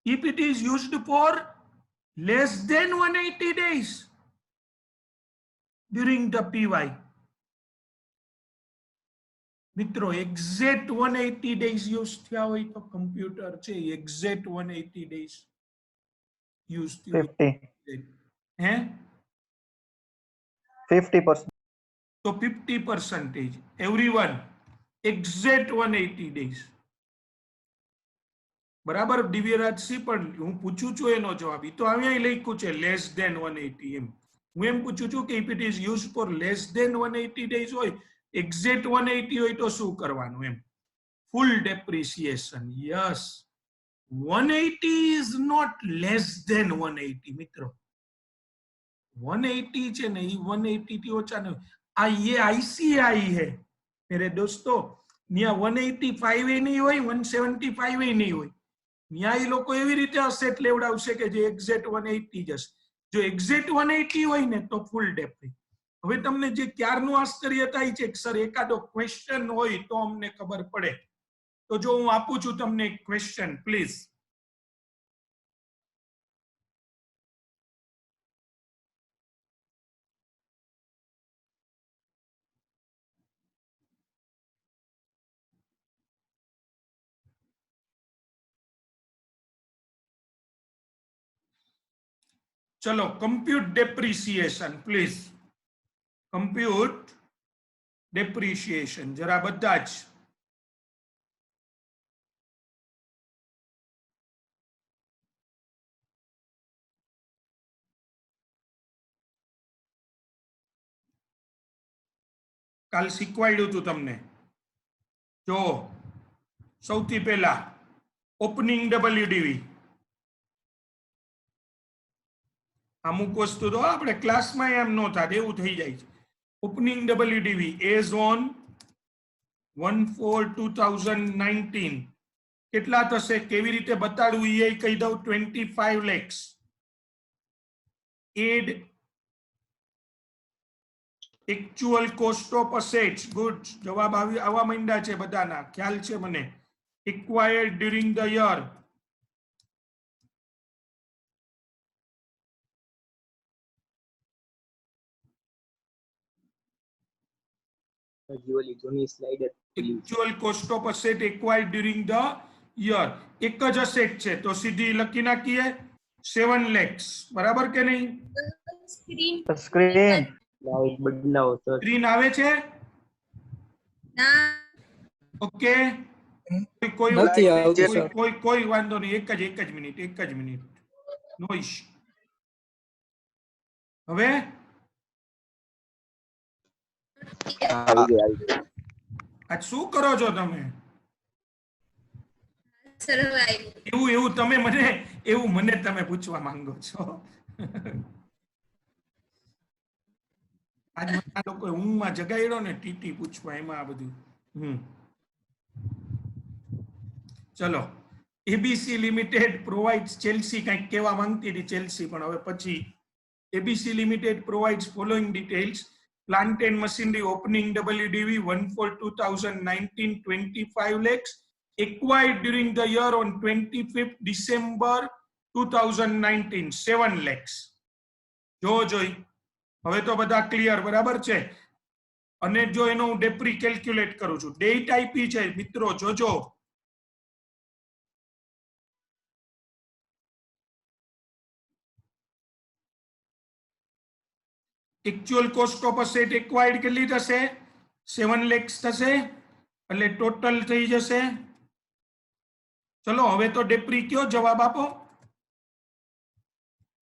if it is used for less than 180 days during the PY, મિત્રો exact 180 days use થયા હોય તો computer છે exact 180 days use થયું 50. હે 50%. તો 50%, everyone exact 180 days. બરાબર દિવ્યરાજસિંહ, પણ હું પૂછું છું એનો જવાબ, એ તો અહીંયા લખ્યું છે લેસ ધેન 180 એમ. હું એમ પૂછું છું કે if it is use for less than 180 days હોય, એક્ઝેક્ટ 180 હોય તો શું કરવાનું એમ. Full depreciation, yes. 180 is not less than 180 મિત્રો, 180 છે ને, એ 180 થી ઓછા નહીં. આ ये ICI है मेरे दोस्तों. ત્યાં 185 એ નહીં હોય, 175 એ નહીં હોય. ત્યાં એ લોકો એવી રીતે અસેટ લેવડાવશે કે જે એક્ઝેક્ટ 180 જ હશે. જો એક્ઝેક્ટ 180 હોય ને તો ફૂલ ડેપ્રી. હવે તમને જે ક્યારનું આશ્ચર્ય થાય છે કે સર એકાદો ક્વેશ્ચન હોય તો અમને ખબર પડે. તો જો હું આપું છું તમને એક ક્વેશ્ચન, પ્લીઝ. चलो, compute depreciation please. Compute depreciation जरा બધા જ. કાલ શીખવાડ્યું હતું તમને. જો સૌથી પહેલા ઓપનિંગ WDV. અમુક વસ્તુ તો આપણે ક્લાસમાં એમ ન થાય, એવું થઈ જાય છે. ઓપનિંગ WDV એઝ ઓન 1/4/2019 કેટલા થશે, કેવી રીતે બતાડવું એ કહી દઉં. 25 lakhs. Add actual cost of assets. Good, જવાબ આવવા માંડ્યા છે બધાના, ખ્યાલ છે મને. Acquired during the year. Actual cost of asset acquired during the year. એક જ અસેટ છે તો સીધી લખી નાખીએ 7 lakhs. બરાબર કે નહીં? સ્ક્રીન સ્ક્રીન આવે છે? ઓકે, કોઈ વાંધો નહીં. એક જ મિનિટ. નો ઇશ્યુ. હવે આજ શું કરો છો તમે? એવું મને તમે પૂછવા માંગો છો? આજ આ લોકો ઊંઘમાં જગાડ્યો ને, ટીટી પૂછવા, એમાં આ બધું. ચલો, એબીસી લિમિટેડ પ્રોવાઇડ્સ, ચેલ્સી કંઈક કહેવા માંગતી હતી ચેલ્સી, પણ હવે પછી. ABC limited provides following details. Plant and machinery opening WDV 1/4/2019 25 lakhs acquired during the year on 25th December 2019 7 lakhs. જોઈ હવે તો બધા ક્લિયર, બરાબર છે? અને જો એનો હું ડેપ્રી કેલ્ક્યુલેટ કરું છું, ડેટ આપી છે મિત્રો, જોજો. Actual cost of asset acquired કેટલી થશે? 7 lakhs થશે. એટલે ટોટલ થઈ જશે. ચલો હવે તો ડેપ્રી કયો, જવાબ આપો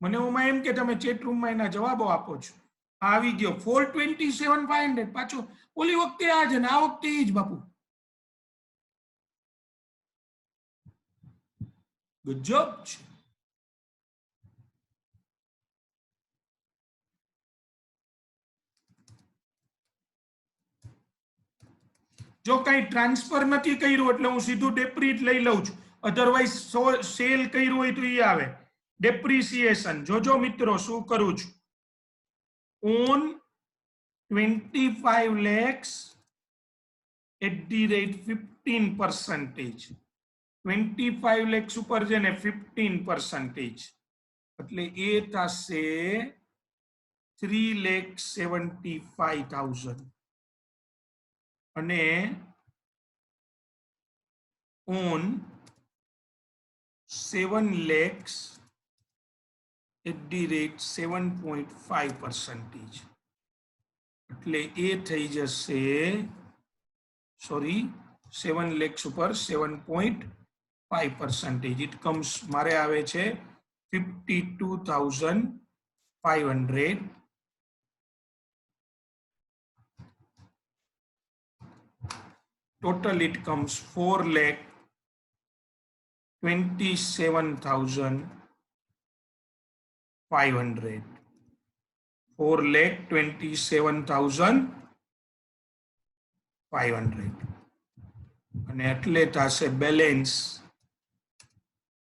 મને. હું એમ કે તમે ચેટ રૂમમાં એના જવાબો આપો છો. આવી ગયો 427,500. પાછો ઓલી વખતે આ જ ને આ વખતે એ જ બાપુ. ગજબ છે. જો કઈ ટ્રાન્સફર નથી કર્યું એટલે હું સીધું ડેપ્રી જ લઈ લઉં છું. અધરવાઇઝ સેલ કર્યું હોય તો એ આવે ડેપ્રિસિએશન. જોજો મિત્રો શું કરું છું. On 25 lakhs at the rate 15%. 25 lakhs ઉપર છે ને 15%. એટલે એ થશે 3,75,000. અને on 7 lakhs at the rate 7.5%. એટલે એ થઈ જશે, સોરી, 7 lakhs ઉપર 7.5%. ઇટ કમ્સ, મારે આવે છે 52,500. Total it comes 4,27,500. 4,27,500 અને એટલે થશે બેલેન્સ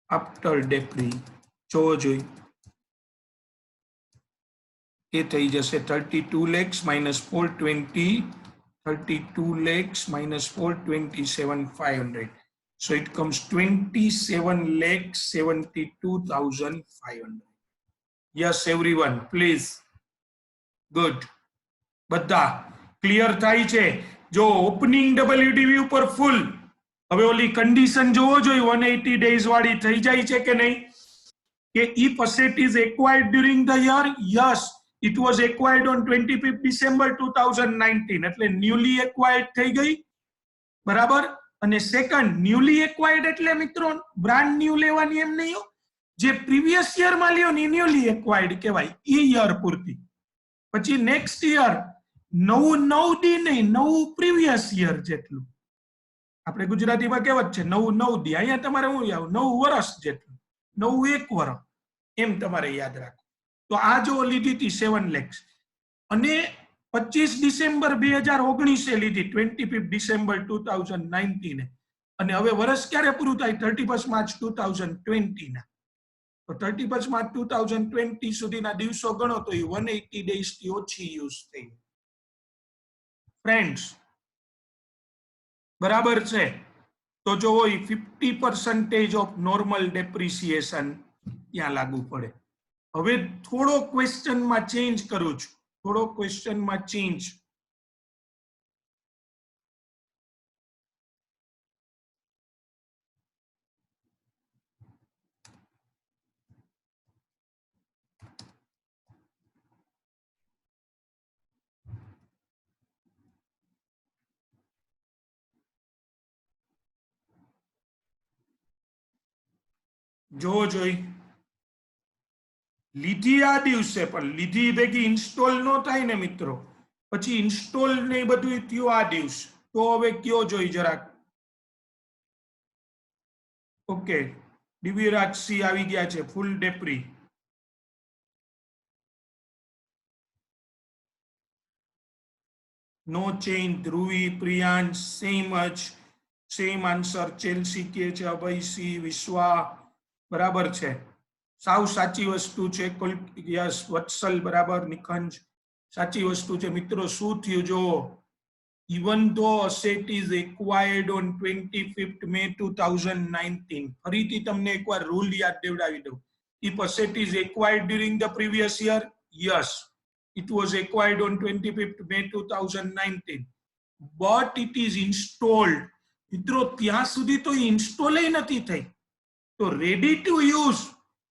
આફ્ટર ડેપ્રી જોવો જોઈ એ થઈ જશે 32 lakhs minus 420 32 lakhs minus 427,500 so it comes 27,72,500 yes everyone please good બધા ક્લિયર થાય છે જો ઓપનિંગ WDV ઉપર ફૂલ હવે ઓલી કન્ડિશન જોવો જોઈએ 180 ડેઝ વાળી થઈ જાય છે કે નહીં કે if asset is acquired during the year yes it was acquired on 25th December 2019 એટલે newly acquired થઈ ગઈ બરાબર અને સેકન્ડ ન્યુલી એક્વાયર્ડ એટલે મિત્રો બ્રાન્ડ ન્યુ લેવાની એમ નહીં જે પ્રીવિયસ યર માં લ્યો ને ન્યુલી એક્વાયર્ડ કહેવાય ઈ યર પૂરતી પછી નેક્સ્ટ યર નવું ડી નહીં નવું પ્રીવિયસ યર જેટલું આપણે ગુજરાતીમાં કહેવત છે નવું દી અહીંયા તમારે હું આવું નવું વર્ષ જેટલું નવું એક વર્ષ એમ તમારે યાદ રાખો તો આ જો લીધી હતી 7 lakhs અને 25 ડિસેમ્બર 2019 લીધી 25 ડિસેમ્બર 2019 અને હવે વર્ષ ક્યારે પૂરું થાય 31 માર્ચ 2020 ના તો 31 માર્ચ 2020 સુધીના દિવસો ગણો તો એ 180 ડેઝ થી ઓછી યુઝ થઈ ફ્રેન્ડ્સ બરાબર છે તો જો 50% ઓફ નોર્મલ ડેપ્રિસિએશન ત્યાં લાગુ પડે હવે થોડો ક્વેશ્ચનમાં ચેન્જ કરું છું થોડો ક્વેશ્ચનમાં ચેન્જ જો જોઈ લીધી આ દિવસે પણ લીધી ભેગી ઇન્સ્ટોલ નો થાય ને મિત્રો પછી ઇન્સ્ટોલ ને બધું થયું આ દિવસ તો હવે કયો જોઈ જરાક ઓકે દિવ્યરાજ સી આવી ગયા છે ફૂલ ડેપ્રી no change Dhruvi Priyansh same answer Chelsea કે છે અભય સી વિશ્વા બરાબર છે સાવ સાચી વસ્તુ છે યસ વત્સલ બરાબર નિખંજ સાચી વસ્તુ છે મિત્રો શું થયું જો even though asset is acquired on 25th May 2019 ફરીથી તમને એકવાર રૂલ યાદ દેવડાવી દઉં if asset is acquired during the previous year yes it was acquired on 25th May 2019 but it is installed મિત્રો ત્યાં સુધી તો ઇન્સ્ટોલ નથી થઈ તો રેડી ટુ યુઝ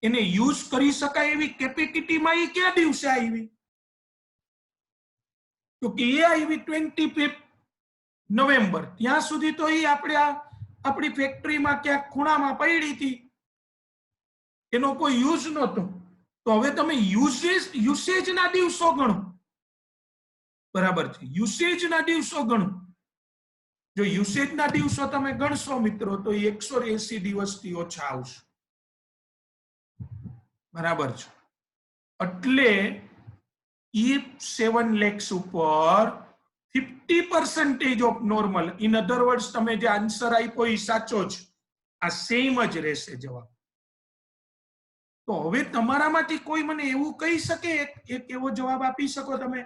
એને યુઝ કરી શકાય એવી કેપેસિટીમાં એ ક્યાં દિવસે આવી તો કે એ આવી 25th નવેમ્બર ત્યાં સુધી તો એ આપણે આપણી ફેક્ટરીમાં ક્યાંક ખૂણામાં પડી હતી એનો કોઈ યુઝ નહોતો તો હવે તમે યુસેજના દિવસો ગણો બરાબર છે યુસેજના દિવસો ગણો જો યુસેજના દિવસો તમે ગણશો મિત્રો તો 180 દિવસથી ઓછા આવશે બરાબર છે એટલે ઈ 7 lakhs ઉપર 50% of normal in other words તમે જે આન્સર આપ્યો એ સાચો છે આ સેમ જ રહેશે જવાબ તો હવે તમારામાંથી કોઈ મને એવું કહી શકે એક એવો જવાબ આપી શકો તમે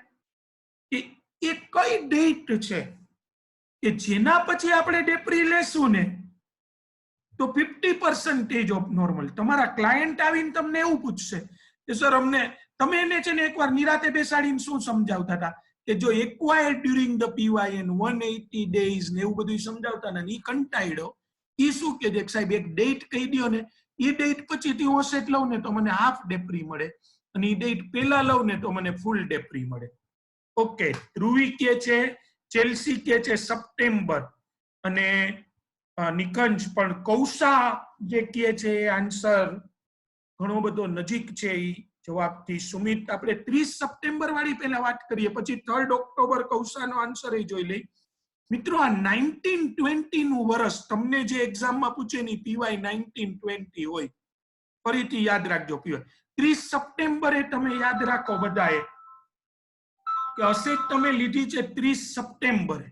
કે એ કઈ ડેટ છે કે જેના પછી આપણે ડેપ્રી લેશું ને તો 50% ઓફ નોર્મલ તમારા ક્લાયન્ટ આવીને તમને એવું પૂછશે કે સર અમને તમે એને છે ને એકવાર નિરાતે બેસાડીને શું સમજાવતા હતા કે જો એક્વાયર્ડ ડ્યુરિંગ ધ પીવાયએન 180 ડેઝ ને એવું બધું સમજાવતા ને ઈ કંટાળ્યો ઈ શું કે છે સાહેબ એક ડેટ કહી દો ને ઈ ડેટ પછીથી હું સેટ લઉં ને તો મને હાફ ડેપ્રી મળે અને ઈ ડેટ પહેલા લઉં ને તો મને ફૂલ ડેપ્રી મળે ઓકે ધ્રુવી કે છે ચેલ્સી કે છે સપ્ટેમ્બર અને નિકંજ પણ કૌશા જે કહે છે આન્સર ઘણો બધો નજીક છે ઈ જવાબથી સુમિત આપણે 30 સપ્ટેમ્બર વાળી પહેલા વાત કરીએ પછી 3 ઓક્ટોબર કૌશાનો આન્સર એ જોઈ લઈ મિત્રો આ 1920 નું વર્ષ તમને જે એક્ઝામમાં પૂછે ની પીવાય 1920 હોય ફરીથી યાદ રાખજો પીવાય 30 સપ્ટેમ્બરે તમે યાદ રાખો બધાએ કે અસેટ તમે લીધી છે 30 સપ્ટેમ્બરે,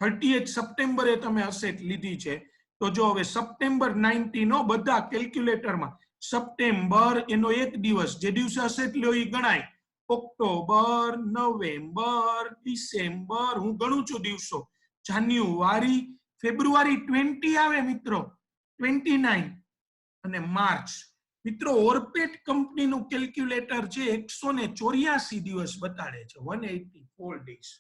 30 સપ્ટેમ્બરે તમે અસેટ લીધી છે, તો જો હવે સપ્ટેમ્બર 19 બધા કેલ્ક્યુલેટરમાં સપ્ટેમ્બર એનો એક દિવસ, જે દિવસે અસેટ લ્યો એ ગણાય, ઓક્ટોબર, નવેમ્બર, ડિસેમ્બર, હું ગણું છું દિવસો, જાન્યુઆરી, ફેબ્રુઆરી 20 આવે મિત્રો, 29, અને માર્ચ. મિત્રો ઓર્પેટ કંપનીનું કેલ્ક્યુલેટર છે 184 દિવસ બતાડે છે, 184 ડેઝ.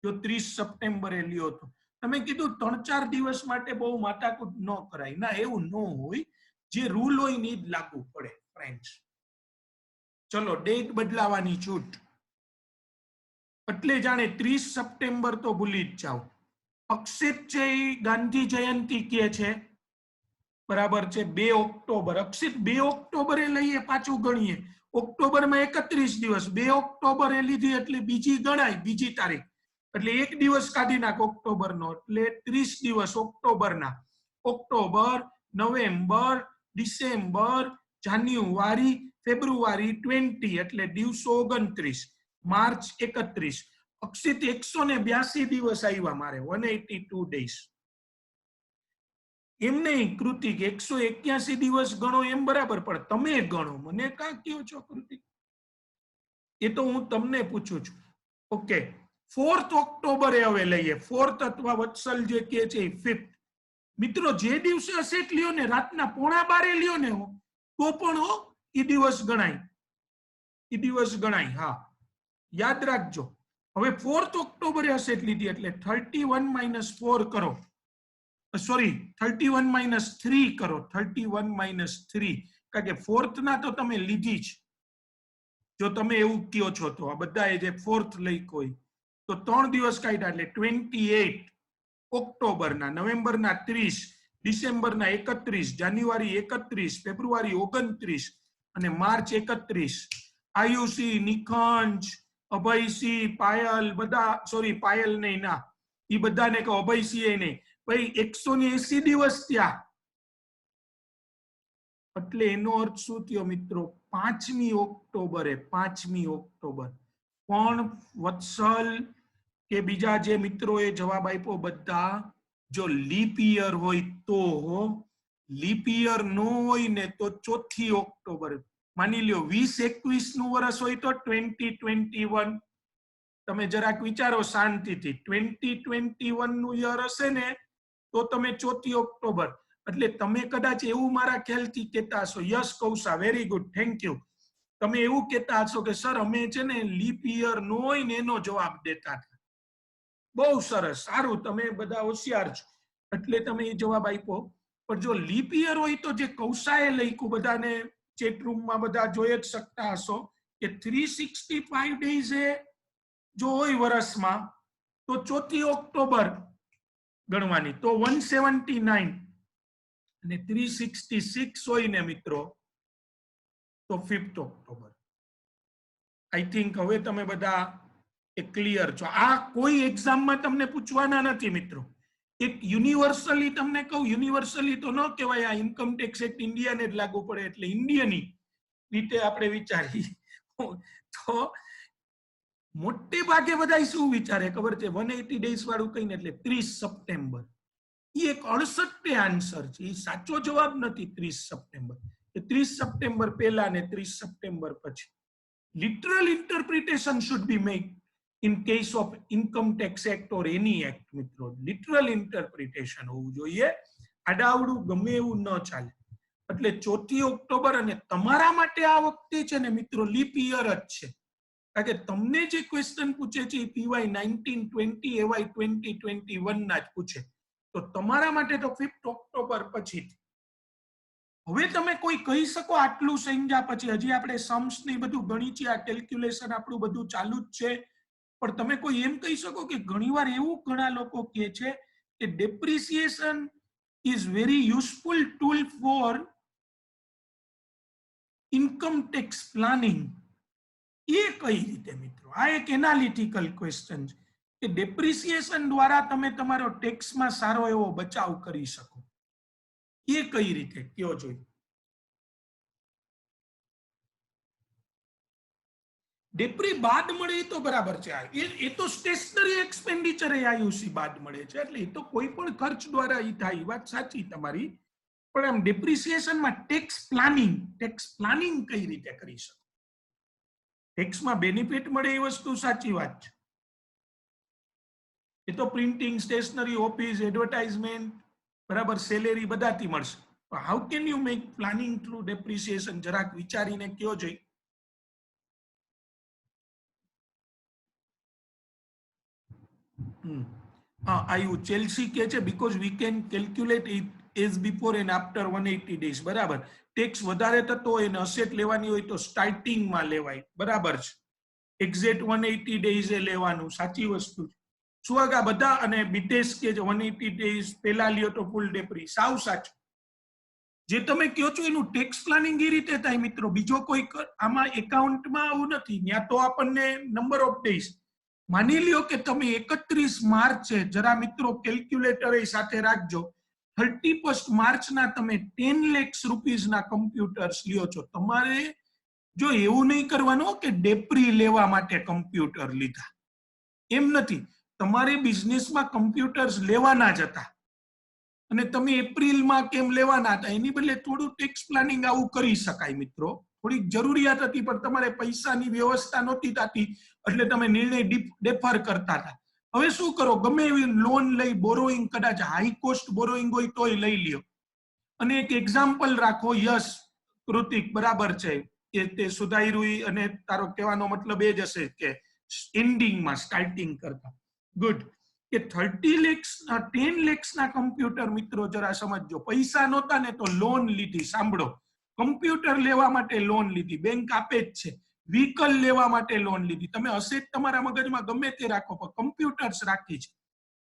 જો 30 સપ્ટેમ્બરે લ્યો તો તમે કીધું 3-4 દિવસ માટે બહુ માથાકૂટ ન કરાય, ના એવું ન હોય, જે રૂલ હોય ને જ લાગુ પડે ફ્રેન્ડ્સ. ચલો ડેટ બદલાવાની છૂટ, એટલે જાણે 30 સપ્ટેમ્બર તો ભૂલી જ જાઓ. અક્ષિત છે એ ગાંધી જયંતિ કે છે, બરાબર છે, 2 ઓક્ટોબર. અક્ષિત 2 ઓક્ટોબરે લઈએ, પાછું ગણીએ, ઓક્ટોબરમાં 31 દિવસ, 2 ઓક્ટોબરે લીધી એટલે બીજી ગણાય, બીજી તારીખ, એટલે એક દિવસ કાઢી નાખ ઓક્ટોબરનો, એટલે 30 દિવસ ઓક્ટોબરના. ઓક્ટોબર, નવેમ્બર, ડિસેમ્બર, જાન્યુઆરી, ફેબ્રુઆરી 20 એટલે દિવસો 29, માર્ચ 31. અક્ષિત 182 દિવસ આવ્યા મારે, 182 ડેઝ. એમ નહીં કૃતિક 181 દિવસ ગણો એમ બરાબર, પણ તમે ગણો, મને કાં કયો છો કૃતિક? એ તો હું તમને પૂછું છું. ઓકે, 4th ઓક્ટોબરે હવે લઈએ, 4th અથવા વત્સલ જે કે છે 5th. મિત્રો જે દિવસે અસેટ લ્યો ને રાતના 11:15 લ્યો ને તો પણ એ દિવસ ગણાય, એ દિવસ ગણાય. હા યાદ રાખજો. હવે 4th ઓક્ટોબરે અસેટ લીધી એટલે 31 - 4 કરો, સોરી 31 - 3 કરો, 31 - 3, કારણ કે 4th ના તો તમે લીધી જ. જો તમે એવું કયો છો તો આ બધાએ જે 4th લઈ કોઈ, તો 3 દિવસ કાઢ્યા એટલે 28 ઓક્ટોબરના, નવેમ્બરના 30, ડિસેમ્બરના 31, જાન્યુઆરી 31, ફેબ્રુઆરી 29 અને માર્ચ 31. આયુષી, નિખંજ, અભયસિંહ, પાયલ, બધા, સોરી પાયલ નહીં, ના એ બધાને કહો, અભયસિંહ નહીં ભાઈ, 180 દિવસ ત્યાં. એટલે એનો અર્થ શું થયો મિત્રો? 5મી ઓક્ટોબરે, 5મી ઓક્ટોબર. પણ વત્સલ કે બીજા જે મિત્રોએ જવાબ આપ્યો બધા, જો લીપ યર હોય તો, લીપ યર ન હોય ને તો 4th ઓક્ટોબર. માની લ્યો 2021 નું વર્ષ હોય તો 2021. તમે જરાક વિચારો શાંતિથી, 2021 નું યર હશે ને તો તમે 4th ઓક્ટોબર. એટલે તમે કદાચ એવું મારા ખ્યાલથી કહેતા હશો, yes Kausha, very good, thank you. તમે એવું કહેતા હશો કે સર અમે છે ને લીપ યર નો હોય ને એનો જવાબ દેતા હતા. બહુ સરસ, સારું, તમે બધા હોશિયાર છો એટલે તમે એ જવાબ આપ્યો. પણ જો લીપ યર હોય તો જે કૌશાએ લખ્યું, બધાને ચેટરૂમમાં બધા જોઈ જ શકતા હશો કે 365 ડેઝ જો હોય વર્ષમાં તો 4th ઓક્ટોબર ગણવાની, તો 179 અને 366 હોય ને મિત્રો તો 5th ઓક્ટોબર. આઈ થિંક હવે તમે બધા ક્લિયર છો. આ કોઈ એક્ઝામમાં તમને પૂછવાના નથી મિત્રો. એક યુનિવર્સલી તમને કહું, યુનિવર્સલી તો ન કહેવાય, આ ઇન્કમ ટેક્સ એક્ટ ઇન્ડિયાને જ લાગુ પડે એટલે ઇન્ડિયની રીતે આપણે વિચારીએ તો મોટે ભાગે બધા શું વિચારે ખબર છે? 180 ડેઝ વાળું કહીને એટલે 30 સપ્ટેમ્બર. એ એક 68 આન્સર છે, એ સાચો જવાબ નથી 30 સપ્ટેમ્બર. 30 સપ્ટેમ્બર પહેલા ને 30 સપ્ટેમ્બર પછી. Literal interpretation should be made in case of income tax act or any act મિત્રો. લિટરલ ઇન્ટરપ્રિટેશન હોવું જોઈએ, આડાવડું ગમે એવું ન ચાલે. એટલે 4th ઓક્ટોબર, અને તમારા માટે આ વખતે છે ને મિત્રો લીપ યર જ છે, કારણ કે તમને જે ક્વેશ્ચન પૂછે છે એ પીવાય 1920 એવાય 2021 ના જ પૂછે, તો તમારા માટે તો 5th ઓક્ટોબર પછી. હવે તમે કોઈ કહી શકો આટલું સમજ્યા પછી, હજી આપણે सम्स ને બધું ગણી છે, આ કેલ્ક્યુલેશન આપણું બધું ચાલુ જ છે, પણ તમે કોઈ એમ કહી શકો કે ઘણીવાર એવું ઘણા લોકો કહે છે કે depreciation is very useful tool for income tax planning. એ કઈ રીતે મિત્રો? આ એક એનાલિટિકલ ક્વેશ્ચન છે કે ડેપ્રિસિએશન દ્વારા તમે તમારો ટેક્સમાં સારો એવો બચાવ કરી શકો. એ કઈ રીતે કયો જોઈએ? ડેપ્રી બાદ મળે એ તો બરાબર છે. એ તો સ્ટેશનરી એક્સપેન્ડિચર એ આયુસી બાદ મળે છે, એટલે એ તો કોઈ પણ ખર્ચ દ્વારા એ થાય, વાત સાચી તમારી. પણ આમ ડેપ્રિસિએશનમાં ટેક્સ પ્લાનિંગ કઈ રીતે કરી શકો? ટેક્સમાં બેનિફિટ મળે એ વસ્તુ સાચી વાત છે. એ તો પ્રિન્ટિંગ, સ્ટેશનરી, ઓફિસ, એડવર્ટાઇઝમેન્ટ, બરાબર, સેલેરી બધાથી મળશે. How can you make planning through depreciation? જરાક વિચારીને કયો જોઈ. આવ્યું ચેલ્સી કે છે because we can calculate it as before and after 180 days. બરાબર, ટેક્સ વધારે થતો હોય ને અસેટ લેવાની હોય તો સ્ટાર્ટિંગમાં લેવાય, બરાબર છે. એક્ઝેક્ટ 180 ડેઝ એ લેવાનું, સાચી વસ્તુ છે. સુહાગા બધા અને બીટેસ કે 180 ડેઝ પહેલા લ્યો તો ફૂલ ડેપ્રી, સાવ સાચું. જે તમે કહો છો એનું ટેક્સ પ્લાનિંગ એ રીતે થાય મિત્રો, બીજો કોઈ આમાં એકાઉન્ટમાં આવું નથી. ત્યાં તો આપણને નંબર ઓફ ડેઝ માની લ્યો કે તમે 31 માર્ચ છે, જરા મિત્રો કેલ્ક્યુલેટર સાથે રાખજો, 31 માર્ચના તમે 10 લાખ રૂપીસના કમ્પ્યુટર્સ લ્યો છો. તમારે જો એવું નહીં કરવાનું કે ડેપ્રી લેવા માટે કમ્પ્યુટર લીધા, એમ નથી. તમારે બિઝનેસમાં કમ્પ્યુટર્સ લેવાના જ હતા અને તમે એપ્રિલમાં કેમ લેવાના હતા, એની બદલે થોડું ટેક્સ પ્લાનિંગ આવું કરી શકાય મિત્રો. થોડીક જરૂરિયાત હતી પણ તમારે પૈસાની વ્યવસ્થા નહોતી થતી, એટલે તમે નિર્ણય ડેફર કરતા હતા. હવે શું કરો, ગમે એવી લોન લઈ, બોરોઈંગ, કદાચ હાઈ કોસ્ટ બોરોઈંગ હોય તોય લઈ લ્યો. અને એક એક્ઝામ્પલ રાખો, યસ કૃતિક બરાબર છે કે તે સુધાર્યું, અને તારો કહેવાનો મતલબ એ જ હશે કે એન્ડિંગમાં સ્ટાર્ટિંગ કરતા. ગુડ. કે 30 lakhs 10 lakhs ના કમ્પ્યુટર મિત્રો જરા સમજજો. પૈસા નહોતા ને તો લોન લીધી, સાંભળો, કમ્પ્યુટર લેવા માટે લોન લીધી, બેંક આપે જ છે. વ્હીકલ લેવા માટે લોન લીધી, તમે અસેટ તમારા મગજમાં ગમે તે રાખો પણ કમ્પ્યુટર્સ રાખી છે.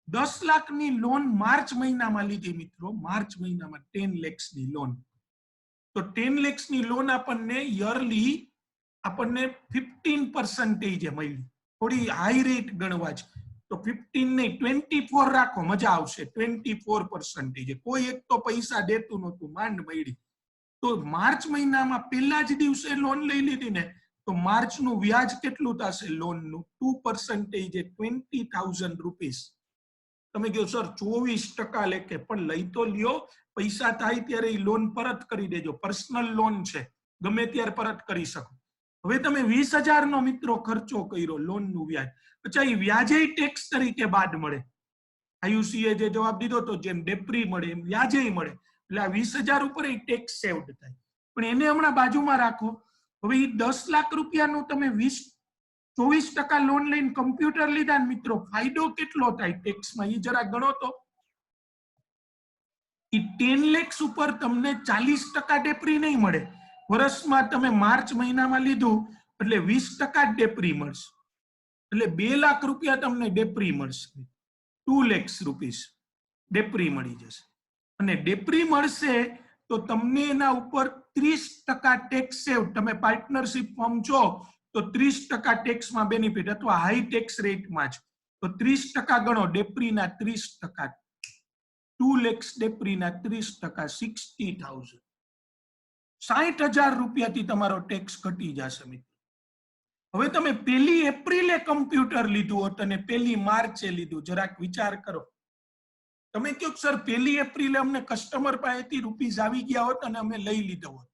10 લાખની લોન માર્ચ મહિનામાં લીધી મિત્રો, માર્ચ મહિનામાં 10 lakhsની લોન. તો 10 lakhsની લોન આપણને યરલી આપણને 15% મળી. થોડી હાઈ રેટ ગણવા છે તો 15 નહીં 24 રાખો, મજા આવશે. 24%. કોઈ એક તો પૈસા દેતું નહોતું, માંડ મળી. તો માર્ચ મહિનામાં પહેલા જ દિવસે લોન લઈ લીધી ને, તો માર્ચનું વ્યાજ કેટલું થશે લોનનું? 2%, 20,000 રૂપીસ. તમે કહો સર 24% લેખે, પણ લઈ તો લ્યો, પૈસા થાય ત્યારે એ લોન પરત કરી દેજો. પર્સનલ લોન છે, ગમે ત્યારે પરત કરી શકો. હવે તમે 20,000 નો મિત્રો ખર્ચો કર્યો, લોનનું વ્યાજ, અચ્છા એ વ્યાજે ટેક્સ તરીકે બાદ મળે. આયુસીએ જે જવાબ દીધો તો જેમ ડેપ્રી મળે એમ વ્યાજે મળે, એટલે આ 20,000 ઉપર એ ટેક્સ સેવડ થાય. પણ એને હમણાં બાજુમાં રાખો. હવે એ 10 લાખ રૂપિયાનું તમે 24% લોન લઈને કમ્પ્યુટર લીધા ને મિત્રો, ફાયદો કેટલો થાય ટેક્સમાં એ જરા ગણો તો. એ 10 lakhs ઉપર તમને 40% ડેપ્રી નહીં મળે. વર્ષમાં તમે માર્ચ મહિનામાં લીધું એટલે 20% ડેપ્રી મળશે, એટલે 2 લાખ રૂપિયા તમને ડેપ્રી મળશે. 2 lakhs રૂપીસ ડેપ્રી મળી જશે. અને ડેપ્રી મળશે તો તમને એના ઉપર 30% ટેક્સ સેવ. તમે પાર્ટનરશિપ ફોર્મ છો તો 30% ટેક્સમાં બેનિફિટ, અથવા હાઈ ટેક્સ રેટમાં જ તો 30% ગણો, ડેપ્રીના 30%, 2 lakhs ડેપ્રીના 30%, 60,000. 60,000 રૂપિયાથી તમારો ટેક્સ ઘટી જશે મિત્રો. હવે તમે 1 એપ્રિલે કમ્પ્યુટર લીધું હોત અને 1 માર્ચે લીધું, જરાક વિચાર કરો. તમે કહો સર 1 એપ્રિલે અમને કસ્ટમર પાસેથી રૂપીસ આવી ગયા હોત અને અમે લઈ લીધો હોત,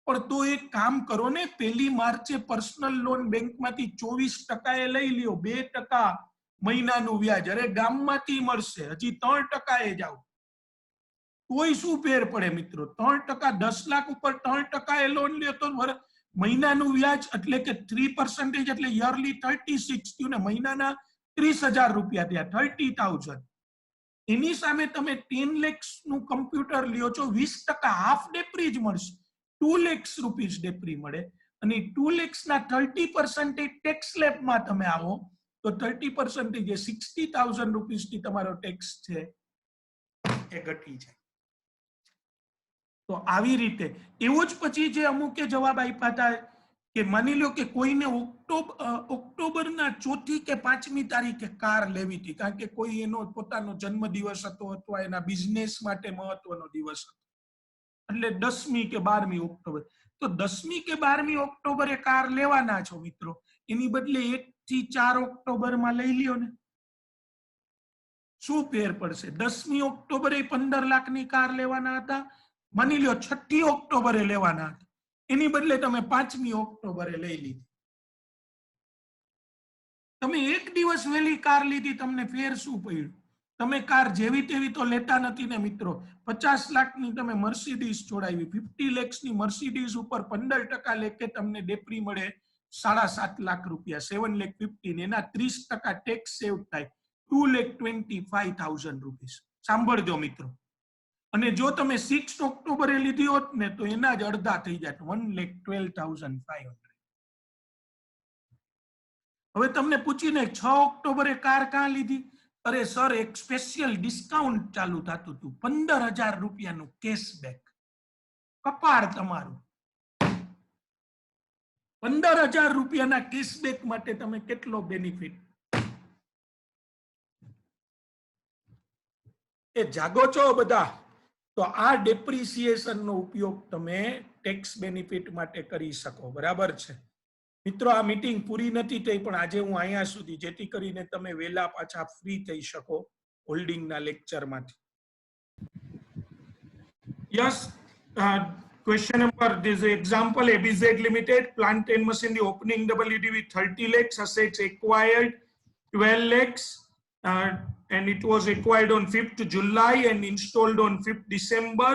પણ તો એક કામ કરો ને, 1 માર્ચે પર્સનલ લોન બેંકમાંથી 24% લઈ લ્યો, 2% મહિનાનું વ્યાજ. અરે ગામમાંથી મળશે, હજી 3% એ જાવ તોય શું ફેર પડે મિત્રો? 3%, 10 લાખ ઉપર 3% એ લોન લ્યો તો મહિનાનું વ્યાજ એટલે કે 3%, એટલે યરલી 36 થયું ને, મહિનાના 30,000 રૂપિયા થયા, 30,000. એની સામે તમે 10 lakhs નું કમ્પ્યુટર લ્યો છો, 20% હાફ ડેપ્રી જ મળશે, 2 lakhs રૂપીસ ડેપ્રી મળે. અને 2 lakhs ના 30% ટેક્સ સ્લેબમાં તમે આવો તો 30% જે 60,000 રૂપીસ થી તમારો ટેક્સ છે એ ઘટી જાય. તો આવી રીતે એવું જ પછી જે અમુકે જવાબ આપ્યા હતા કે માની લો કે કોઈને ઓક્ટોબરના 4મી કે 5મી તારીખે કાર લેવી હતી, કારણ કે કોઈ એનો પોતાનો જન્મદિવસ હતો અથવા એના બિઝનેસ માટે મહત્વનો દિવસ હતો, એટલે 10મી કે 12મી ઓક્ટોબર. तो 10મી કે 12મી ઓક્ટોબરે કાર લેવાના છો મિત્રો, એની બદલે 1 થી 4 ઓક્ટોબરમાં લઈ લ્યો ને, શું ફેર પડશે? 10મી ઓક્ટોબરે 15 લાખની કાર લેવાના હતા, માની લ્યો 6ઠી ઓક્ટોબરે લેવાના હતા, એની બદલે તમે 5મી ઓક્ટોબરે લઈ લીધી. તમે એક દિવસ વહેલી કાર લીધી, તમને ફેર શું પડ્યું? તમે કાર જેવી તેવી તો લેતા નથી ને મિત્રો. 50 લાખની તમે મર્સિડીઝ છોડાવી, 50 lakhsની મર્સિડીઝ ઉપર 15% લેખે તમને ડેપ્રી મળે 7.5 લાખ રૂપિયા, 7,50,000, એના 30% ટેક્સ સેવ થાય, 2,25,000 રૂપીસ. સાંભળજો મિત્રો. અને જો તમે 6 ઓક્ટોબરે લીધી હોત ને તો એના જ અડધા થઈ જાય, 1,12,500. હવે તમને પૂછીને 6 ઓક્ટોબરે કાર ક્યાં લીધી? અરે સર, એક સ્પેશિયલ ડિસ્કાઉન્ટ ચાલુ થતું હતું, 15,000 રૂપિયાનું કેશબેક. કપાળ તમારું. 15,000 રૂપિયાના કેશબેક માટે તમે કેટલો બેનિફિટ? એ જાગો છો બધા? તો આ ડેપ્રિસિએશન નો ઉપયોગ તમે ટેક્સ બેનિફિટ માટે કરી શકો. બરાબર છે મિત્રો? આ મીટિંગ પૂરી નથી થઈ, પણ આજે હું અહીંયા સુધી, જેથી કરીને તમે વહેલા પાછા ફ્રી થઈ શકો હોલ્ડિંગના લેક્ચરમાંથી. Yes, question number, this example, ABZ Limited, plant and machinery opening WDV 30 lakhs, assets acquired 12 lakhs, and it was acquired on 5th July and installed on 5th December.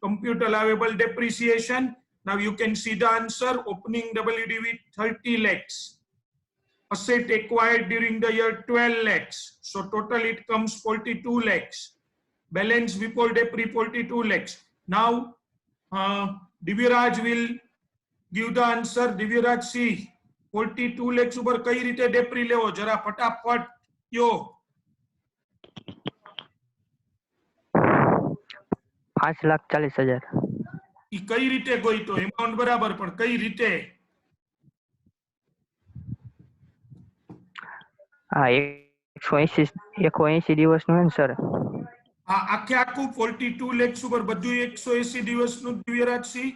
Compute allowable depreciation. Now you can see the answer. Opening WDV 30 lakhs. Asset acquired during the year 12 lakhs. So total it comes 42 lakhs. Balance before depri 42 lakhs. Now Divyaraj will give the answer. Divyaraj, see 42 lakhs ઉપર કઈ રીતે ડેપ્રી લેવો? જરા ફટાફટ કયો. 5,40,000. ઈ કઈ રીતે ગઈ? તો એમાઉન્ટ બરાબર, પણ કઈ રીતે? હા, 180 દિવસનું હે ને સર? આ આખે આખું 42 lakhs ઉપર બધું 180 દિવસનું દિવ્યરાજ સિંહ?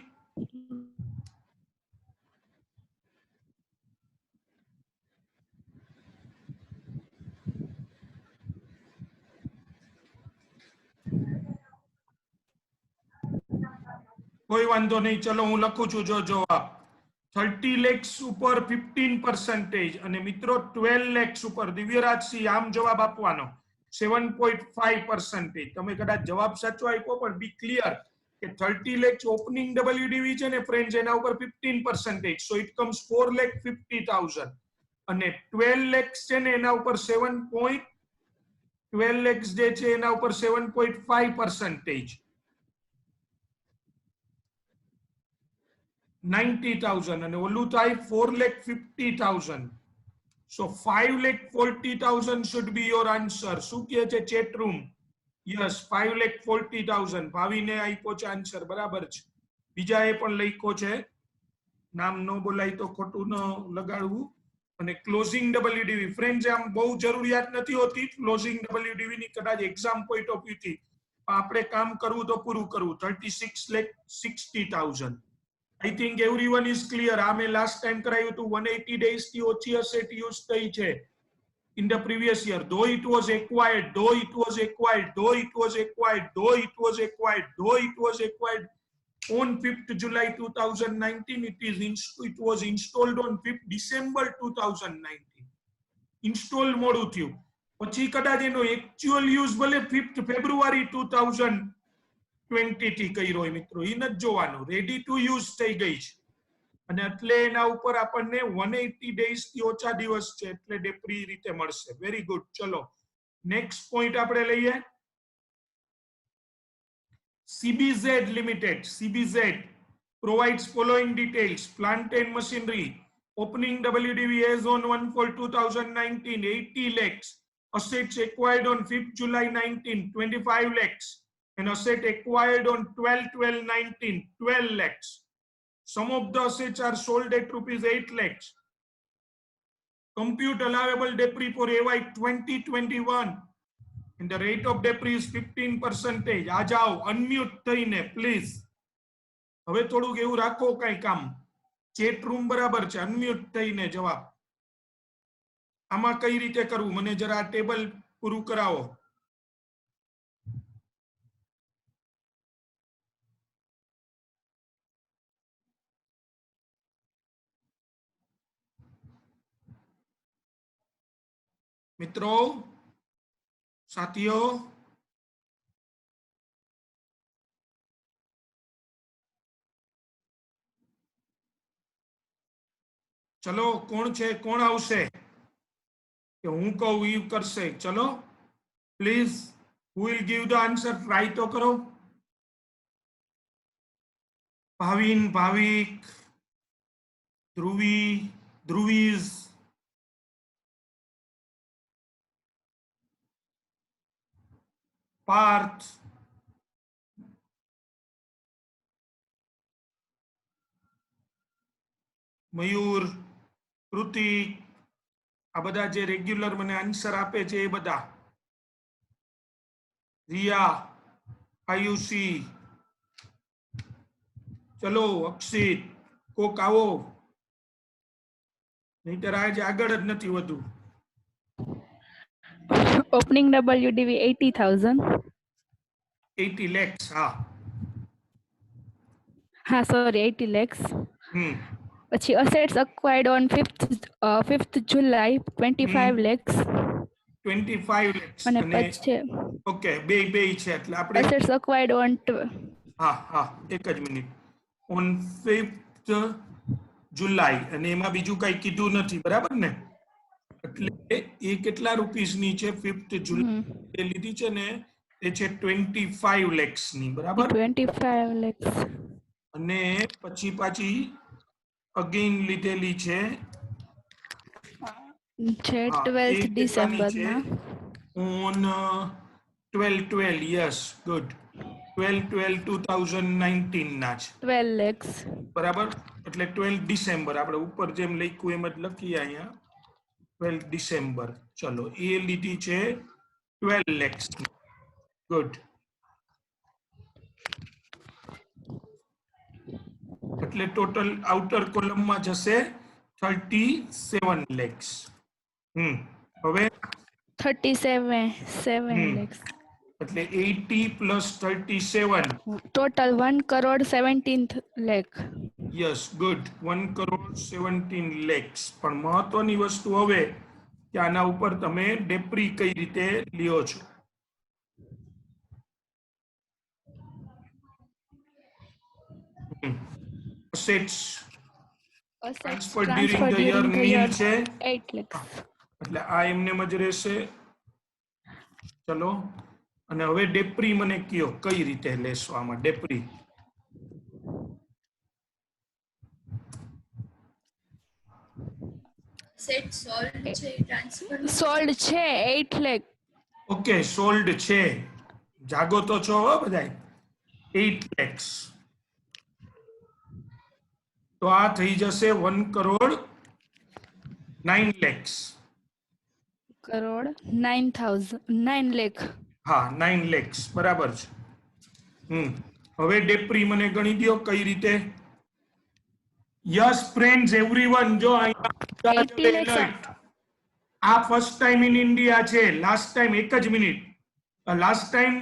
કોઈ વાંધો નહીં, ચલો હું લખું છું. જો જવાબ 30 lakhs ઉપર 15% અને મિત્રો 12 lakhs ઉપર દિવ્યરાજ સિંહ આમ જવાબ આપવાનો 7.5%. તમે કદાચ જવાબ સાચો આપ્યો, પણ બી ક્લિયર કે 30 lakhs ઓપનિંગ WDV છે ને ફ્રેન્ડ્સ, એના ઉપર 15%, સો ઇટ કમ્સ 4,50,000. અને 12 lakhs છે ને એના ઉપર 12 lakhs જે છે એના ઉપર 7.5%, 90,000, અને ઓલું થાય 4,50,000. So 5,40,000 should be your answer. શું કહે છે ચેટ રૂમ? યસ, 5,40,000. ભાવીને આપ્યો છે આન્સર, બરાબર છે. બીજાએ પણ લખ્યો છે, નામ ન બોલાય તો ખોટું ન લગાડવું. અને ક્લોઝિંગ WDV ફ્રેન્ડ્સ, આમ બહુ જરૂરિયાત નથી હોતી ક્લોઝિંગ WDV ની, કદાચ એક્ઝામ પોઈન્ટ ઓફ વ્યૂ થી આપણે કામ કરવું તો પૂરું કરવું. 36,60,000. I think everyone is clear. આ મેં લાસ્ટ ટાઈમ કરાયું હતું, 180 days થી ઓછી અસેટ યુઝ થઈ છે in the previous year. Though it was acquired, though it was acquired, though it was acquired, though it was acquired, though it was acquired on 5th July 2019, it was installed on 5th December 2019. Install મોડું થયું, પછી કદાચ એનો actual use ભલે 5th February 2020 થી કર્યો હોય મિત્રો, એ નથી જોવાનું. રેડી ટુ યુઝ થઈ ગઈ છે, અને એટલે એના ઉપર આપણને 180 days થી ઓછા દિવસ છે એટલે ડેપ્રી રીતે મળશે. Very good. ચલો નેક્સ્ટ પોઈન્ટ આપણે લઈએ. CBZ Limited. CBZ provides following details. Plant and machinery opening WDV as on 1/4/2019 80 lakhs. Assets acquired on 5th July 19 25 lakhs. And asset acquired on 12/12/19 12 lakhs. Some of the assets are sold at rupees 8 lakhs. Compute allowable depri for AY 2021. And the rate of depri is 15%. आ जाओ, unmute થઈને please. હવે થોડુંક એવું રાખો કઈ કામ chat room બરાબર છે અનમ્યુટ થઈને જવાબ આમાં કઈ રીતે કરવું મને જરા આ ટેબલ પૂરું કરાવો મિત્રો સાથીઓ ચલો કોણ છે કોણ આવશે કે હું કહું ઈ કરશે ચલો please who will give the answer try તો કરો ભાવિન ભાવિક ધ્રુવી ધ્રુવીઝ પાર્થ મયુર કૃતિક આ બધા જે રેગ્યુલર મને આન્સર આપે છે એ બધા રિયા આયુષી ચલો અક્ષિત કોક આવો નહીતર આજે આગળ જ નથી વધુ Opening WDV 80,000. 80 lakhs હા Ha, sorry, 80 lakhs. પછી assets acquired on 5th July 25 lakhs. 25 lakhs અને અને પછી ઓકે બે છે એટલે આપણે assets acquired on હા એક જ મિનિટ ઓન 5th જુલાઈ અને એમાં બીજું કઈ કીધું નથી બરાબર ને એટલે એ કેટલા રૂપીસ ની છે 5th જુલાઈ લીધી છે ને એ છે 25 lakhs ની બરાબર 25 lakhs અને પછી પાછી અગેન લીધેલી છે છે હા, 12th એ ડિસેમ્બર કેટલાની ના છે ઓન 12 યસ ગુડ 12/12/2019 ના છે 12 lakhs બરાબર એટલે 12 ડિસેમ્બર આપણે ઉપર જેમ લખ્યું એમ જ લખીએ અહીંયા 12 ડિસેમ્બર ચલો એ લીધી છે 12 lakhs ગુડ એટલે ટોટલ આઉટર કોલમમાં જશે 37 lakhs હવે 37 lakhs એટલે 80 plus 37 total 1,17 lakh yes good 1,17 lakhs પણ મહત્વની વસ્તુ હવે કે આના ઉપર તમે ડેપ્રી કઈ રીતે લ્યો છો assets transfer during the year nil છે 8 lakhs એટલે આ એમને જ રહેશે ચલો અને હવે ડેપ્રી મને કયો કઈ રીતે લેશો આમાં ડેપ્રી સેટ સોલ્ડ છે ટ્રાન્સફર સોલ્ડ છે 8 lakh ઓકે સોલ્ડ છે જાગો તો છો હો બધાય 8 lakhs તો આ થઈ જશે 1,09 lakhs કરોડ 9 lakh હા 9 lakhs બરાબર છે હવે ડેપ્રી મને ગણી દ્યો કઈ રીતે યસ ફ્રેન્ડ્સ એવરીવન જો અહીંયા 80 lakhs આ ફર્સ્ટ ટાઈમ ઇન ઇન્ડિયા છે લાસ્ટ ટાઈમ એક જ મિનિટ લાસ્ટ ટાઈમ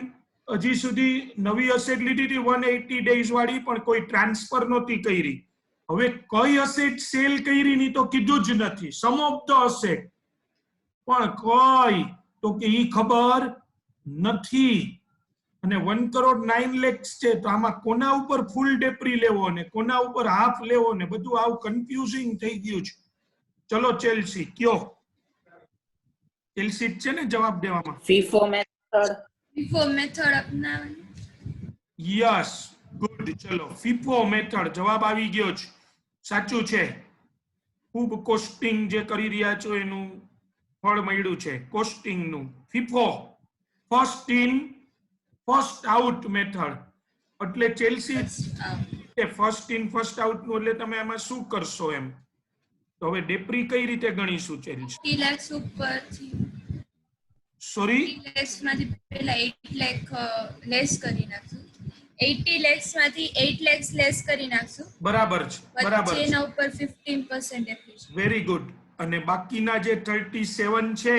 હજી સુધી નવી અસેટ લીધી હતી 180 ડેઝ વાળી પણ કોઈ ટ્રાન્સફર નહોતી કરી હવે કઈ અસેટ સેલ કરી ની તો કીધું જ નથી સમ ઓફ ધ અસેટ પણ કઈ તો કે ઈ ખબર નથી અને 1,09 lakhs છે તો આમાં કોના ઉપર ફૂલ ડેપ્રી લેવો ને કોના ઉપર હાફ લેવો ને બધું આવું કન્ફ્યુઝિંગ થઈ ગયું છે ચલો ચેલ્સી કયો ચેલ્સી છે ને જવાબ દેવામાં FIFO method. FIFO મેથડ અપનાવવાની યસ ગુડ ચલો ફીફો મેથડ જવાબ આવી ગયો છે સાચું છે ખૂબ કોસ્ટિંગ જે કરી રહ્યા છો એનું ફળ મળ્યું છે કોસ્ટિંગ નું FIFO first in first out method એટલે Chelsea first in first out નું એટલે તમે આમાં શું કરશો એમ તો હવે ડેપ્રી કઈ રીતે ગણીશું ચેલ્સી 80 lakhs ઉપરથી સોરી 80 lakhs માંથી પહેલા 8 lakh લેસ કરી નાખશું 80 lakhs માંથી 8 lakhs લેસ કરી નાખશું બરાબર છે, બરાબર પછી છે, એના ઉપર 15% depreciation. Very good. અને બાકીના જે 37 છે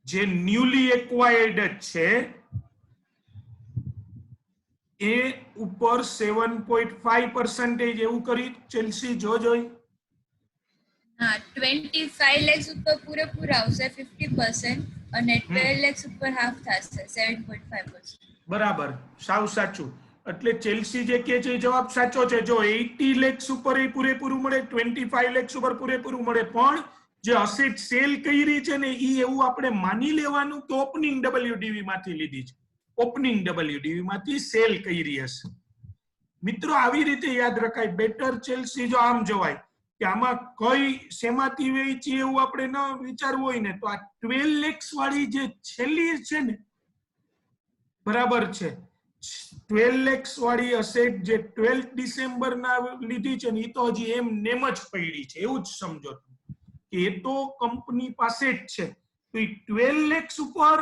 જે ન્યુલી એક્વાયર્ડ છે એ ઉપર 7.5% એવું કરી ચેલ્સી જોઈ. હા 25 lakhs ઉપર પૂરેપૂરા આવશે 50% અને 12 lakhs ઉપર હાફ થશે 7.5%. બરાબર, સાવ સાચું. એટલે ચેલ્સી જે કે છે એ જવાબ સાચો છે. જો 80 lakhs ઉપર એ પૂરેપૂરું મળે, 25 lakhs ઉપર પૂરેપૂરું મળે, પણ જે અસેટ સેલ કરી છે ને એ એવું આપણે માની લેવાનું કે ઓપનિંગ ડબલ્યુડીવી માંથી લીધી છે, ઓપનિંગ ડબલ્યુડીવી માંથી સેલ કરી હશે. મિત્રો આવી રીતે યાદ રખાય. બેટર ચેલ્સી જો આમ જવાય કે આમાં કઈ શેમાંથી વેચી એવું આપણે ન વિચારવું હોય ને તો આ 12 lakhs વાળી જે છેલ્લી છે ને, બરાબર છે, 12 lakhs વાળી અસેટ જે 12 ડિસેમ્બર ના લીધી છે ને એ તો હજી એમ નેમ જ પડી છે, એવું જ સમજો કે એ તો કંપની પાસે જ છે. તો એ 12 lakhs ઉપર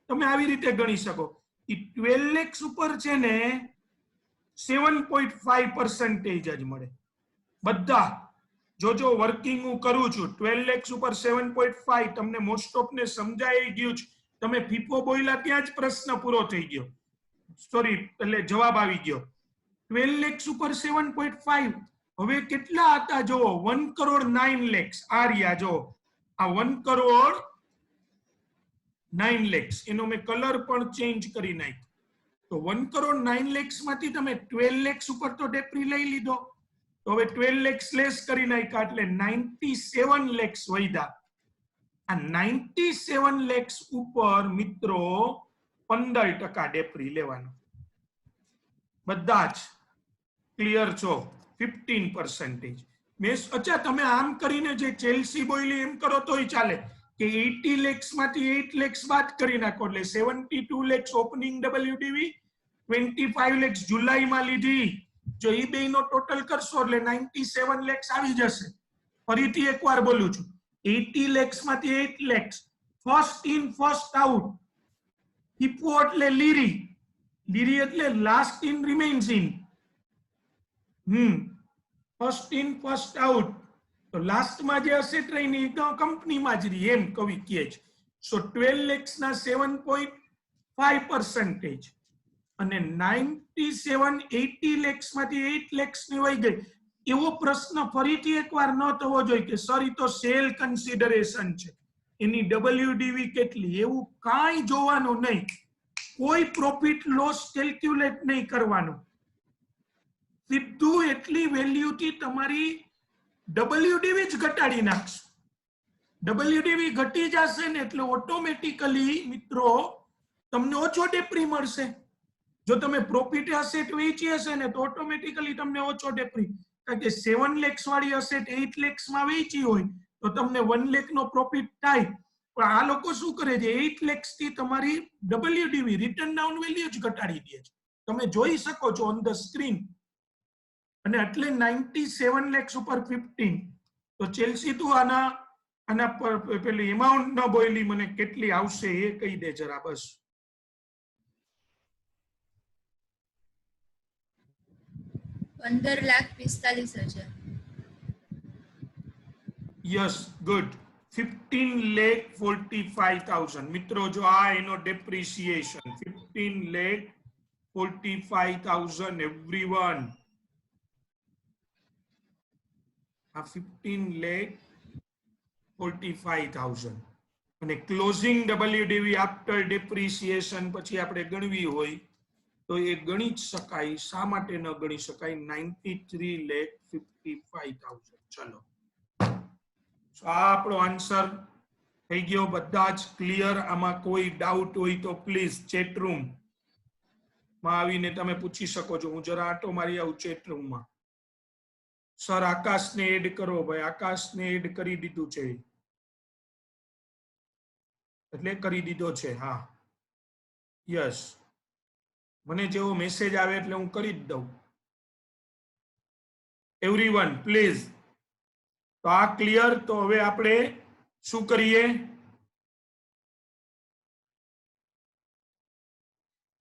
તમે આવી રીતે ગણી શકો. એ 12 lakhs ઉપર છે ને 7.5% જ મળે બધા. જો વર્કિંગ હું કરું છું 12 lakhs ઉપર 7.5 તમને મોસ્ટ ઓફ ને સમજાઈ ગયું છે. તમે ફીફો બોયલા ત્યાં જ પ્રશ્ન પૂરો થઈ ગયો, સોરી એટલે જવાબ આવી ગયો. 12 lakhs ઉપર 7.5 હવે કેટલા હતા જો 1 કરોડ 9 lakhs આ રહ્યા. જો આ 1 કરોડ 9 lakhs એનો મેં કલર પણ ચેન્જ કરી નાખ્યો. તો 1 કરોડ 9 lakhs માંથી તમે 12 lakhs ઉપર તો ડેપ્રી લઈ લીધો, તો હવે 12 lakhs લેસ કરી નાખ્યા એટલે 97 lakhs વધ્યા. આ 97 lakhs ઉપર મિત્રો 15% ડેપ્રી લેવાનો. બધા જ ક્લિયર છો? 15%. અચ્છા તમે આમ કરીને જે ચેલ્સી બોયલી એમ કરો તોય ચાલે કે 80 lakhs માંથી 8 lakhs બાદ કરી નાખો એટલે 72 lakhs ઓપનિંગ ડબલ્યુડીવી, 25 lakhs જુલાઈમાં લીધી. જો એ બેનો ટોટલ કરશો એટલે 97 lakhs આવી જશે. ફરીથી એકવાર બોલું છું, 80 lakhs માંથી 8 lakhs first in first out. હિપો એટલે લીરી, લીરી એટલે last in remains in. First in first out. તો લાસ્ટમાં જે અસેટ રહી ને તો કંપનીમાં જ રહી એમ કવિ કહે છે. સો 12 lakhs ના 7.5% અને 80 lakhs માંથી 8 lakhs ની વહી ગઈ. એવો પ્રશ્ન ફરીથી એકવાર ન થવો જોઈએ કે સર ઈ તો સેલ કન્સિડરેશન છે, એની ડબલ્યુડીવી કેટલી, એવું કાંઈ જોવાનું નહીં. કોઈ પ્રોફિટ લોસ કેલ્ક્યુલેટ નહીં કરવાનું. સીધું એટલી વેલ્યુથી તમારી ડબલ્યુડીવી જ ઘટાડી નાખશે. ડબલ્યુડીવી ઘટી જશે ને એટલે ઓટોમેટિકલી મિત્રો તમને ઓછો ડેપ્રી મળશે. જો તમે પ્રોફિટ અસેટ વેચી હશે ને તો ઓટોમેટિકલી તમને ઓછો ડેપ્રી, કારણ કે 7 lakhs વાળી અસેટ 8 lakhs માં વેચી હોય તો તમને 1 lakh નો પ્રોફિટ થાય. પણ આ લોકો શું કરે છે 8 lakhs થી તમારી ડબલ્યુડીવી રિટર્ન ડાઉન વેલ્યુ જ ઘટાડી દે છે. તમે જોઈ શકો છો ઓન ધ સ્ક્રીન. અને એટલે 97 lakhs ઉપર 15. તો ચેલ્સી તું આના પર પેલી એમાઉન્ટ ન બોયલી મને કેટલી આવશે એ કહી દે જરા બસ. ₹15,45,000. Yes, good. 15,45,000. મિત્રો જો આ એનો ડેપ્રિસિએશન 15,45,000 એવરીવન. આ 15,45,000 અને ક્લોઝિંગ ડબલ્યુડીવી આફ્ટર ડેપ્રિસિએશન પછી આપણે ગણવી હોય તો એ ગણી જ શકાય. શા માટે ન ગણી શકાય? 93,55,000. ચલો, આ આપણો આન્સર થઈ ગયો. બધા જ ક્લિયર? આમાં કોઈ ડાઉટ હોય તો પ્લીઝ ચેટ રૂમ માં આવીને તમે પૂછી શકો છો. હું જરા આટો મારી આવું ચેટ રૂમ માં. સર આકાશને એડ કરો. ભાઈ આકાશને એડ કરી દીધું છે, એટલે કરી દીધો છે. હા યસ, મને જેવો મેસેજ આવે એટલે હું કરી જ દઉં. Everyone please. તો આ ક્લિયર? તો હવે આપણે શું કરીએ?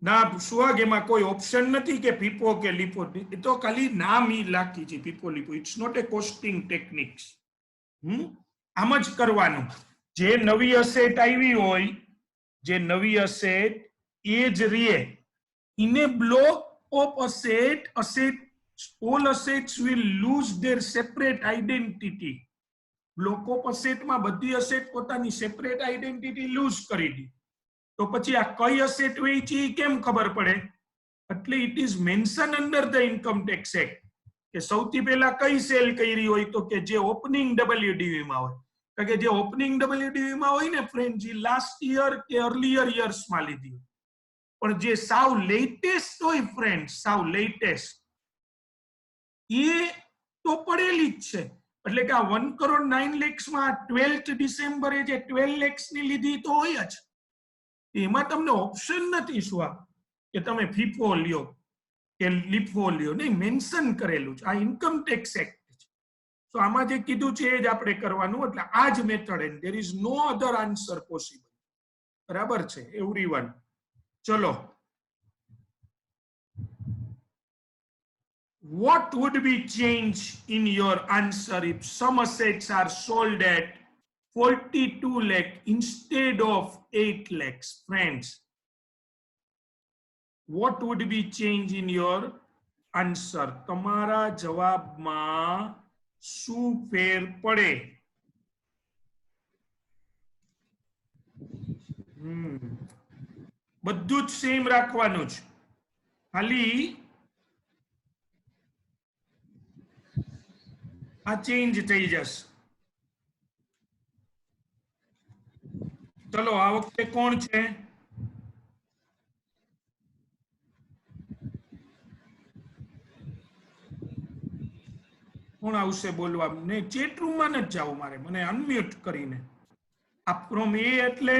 ના સુહાગ એમાં કોઈ ઓપ્શન નથી કે પીપો કે લીપો, એ તો ખાલી નામ ઈ લાખી છે પીપો લીપો. It's not a costing techniques. આમ જ કરવાનું. જે નવી અસેટ આવી હોય, જે નવી અસેટ એ જ રીએ in a block of assets all assets will lose their separate identity. block of asset માં બધી અસેટ પોતાની સેપરેટ આઈડેન્ટિટી લૂઝ કરી દી. તો પછી આ કઈ અસેટ વેચી કેમ ખબર પડે? એટલે it is mention under the income tax act કે સૌથી પહેલા કઈ સેલ કરી હોય તો કે જે ઓપનિંગ WDV માં હોય. કારણ કે જે ઓપનિંગ WDV માં હોય ને ફ્રેન્ડ, જે લાસ્ટ યર કે અર્લિયર યર્સ માં લીધી હોય. પણ જે સાવ લેટેસ્ટ હોય ફ્રેન્ડ, સાવ લેટેસ્ટ એ તો પડેલી જ છે. એટલે કે આ 1,09 lakhs માં 12th ડિસેમ્બરે જે 12 lakhs ની લીધી તો હોય જ. એમાં તમને ઓપ્શન નથી શું કે તમે ફીફો લ્યો કે લીફો લ્યો, નહીં, મેન્શન કરેલું છે. આ ઇન્કમ ટેક્સ એક્ટ છે. તો આમાં જે કીધું છે એ જ આપણે કરવાનું. એટલે આ જ method, and there is no other answer possible. બરાબર છે એવરીવન? ચલો, what would be change in your answer if some assets are sold at 42 lakh instead of 8 lakhs? Friends, what would be change in your answer? તમારા જવાબમાં શું ફેર પડે? બધું જ same રાખવાનું છે, ખાલી આ ચેન્જ થઈ જશે. ચલો, આ વખતે કોણ છે? કોણ આવશે બોલવા? ને ચેટ રૂમ માં જ જાવ મારે, મને અનમ્યુટ કરીને. આ ફ્રોમ એ એટલે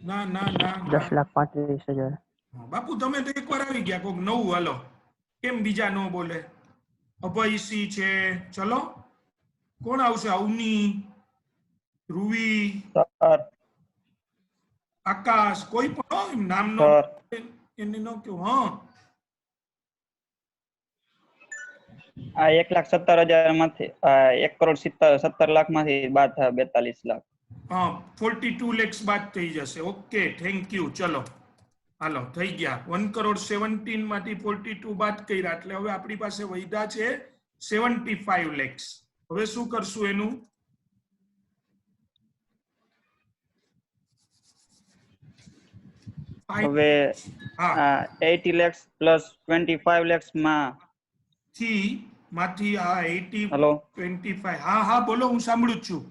ના ના ના 10,35,000. બાપુ તમે તો એકવાર આવી ગયા, કોક નવું. હાલો, કેમ બીજા નો બોલે? અભયસિંહ છે. ચલો, કોણ આવશે? અવની, ધ્રુવી, આકાશ, કોઈ પણ નામ નો એને નો કયો. હા, આ 1,17,000 માંથી 1,17,00,000 માંથી બાદ થાય 42 લાખ. હા, 42 lakhs બાદ થઈ જશે. Okay, thank you. ચલો, હાલો, થઈ ગયા. 1,17,00,000 માંથી 42 બાદ કર્યા એટલે હવે આપણી પાસે વધ્યા છે 75 lakhs. હવે શું કરશું એનું? હવે 80 lakhs plus 25 lakhs થી માંથી આ 80 હેલો 25. હા હા બોલો, હું સાંભળું છું.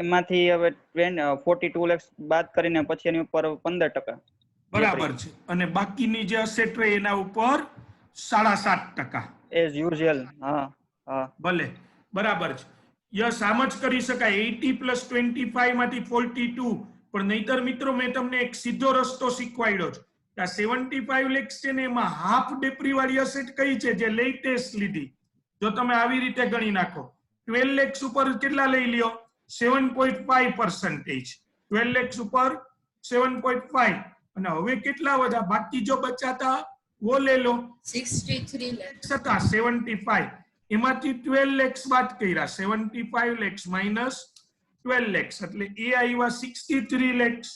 એમાંથી હવે 42 lakhs બાદ કરીને પછી એની ઉપર 15%. બરાબર છે. અને બાકીની જે અસેટ રહે એના ઉપર 7.5%. As usual. હા હા, ભલે, બરાબર છે. યસ, આમ જ કરી શકાય. 80 plus 25 માંથી 42. પણ નહીતર મિત્રો મેં તમને એક સીધો રસ્તો શીખવાડ્યો છે. આ 75 lakhs છે ને, એમાં હાફ ડેપ્રી વાળી અસેટ કઈ છે? જે લેટેસ્ટ લીધી. જો તમે આવી રીતે ગણી નાખો, 12 lakhs ઉપર કેટલા લઈ લ્યો? 7.5%. 12 lakhs ઉપર 7.5. અને હવે કેટલા વધ્યા? બાકી જો બચાતા वो ले लो 63 lakhs. 75. એમાંથી 12 lakhs બાદ કર્યા. 75 lakhs minus 12 lakhs એટલે એ આવ્યા 63 lakhs.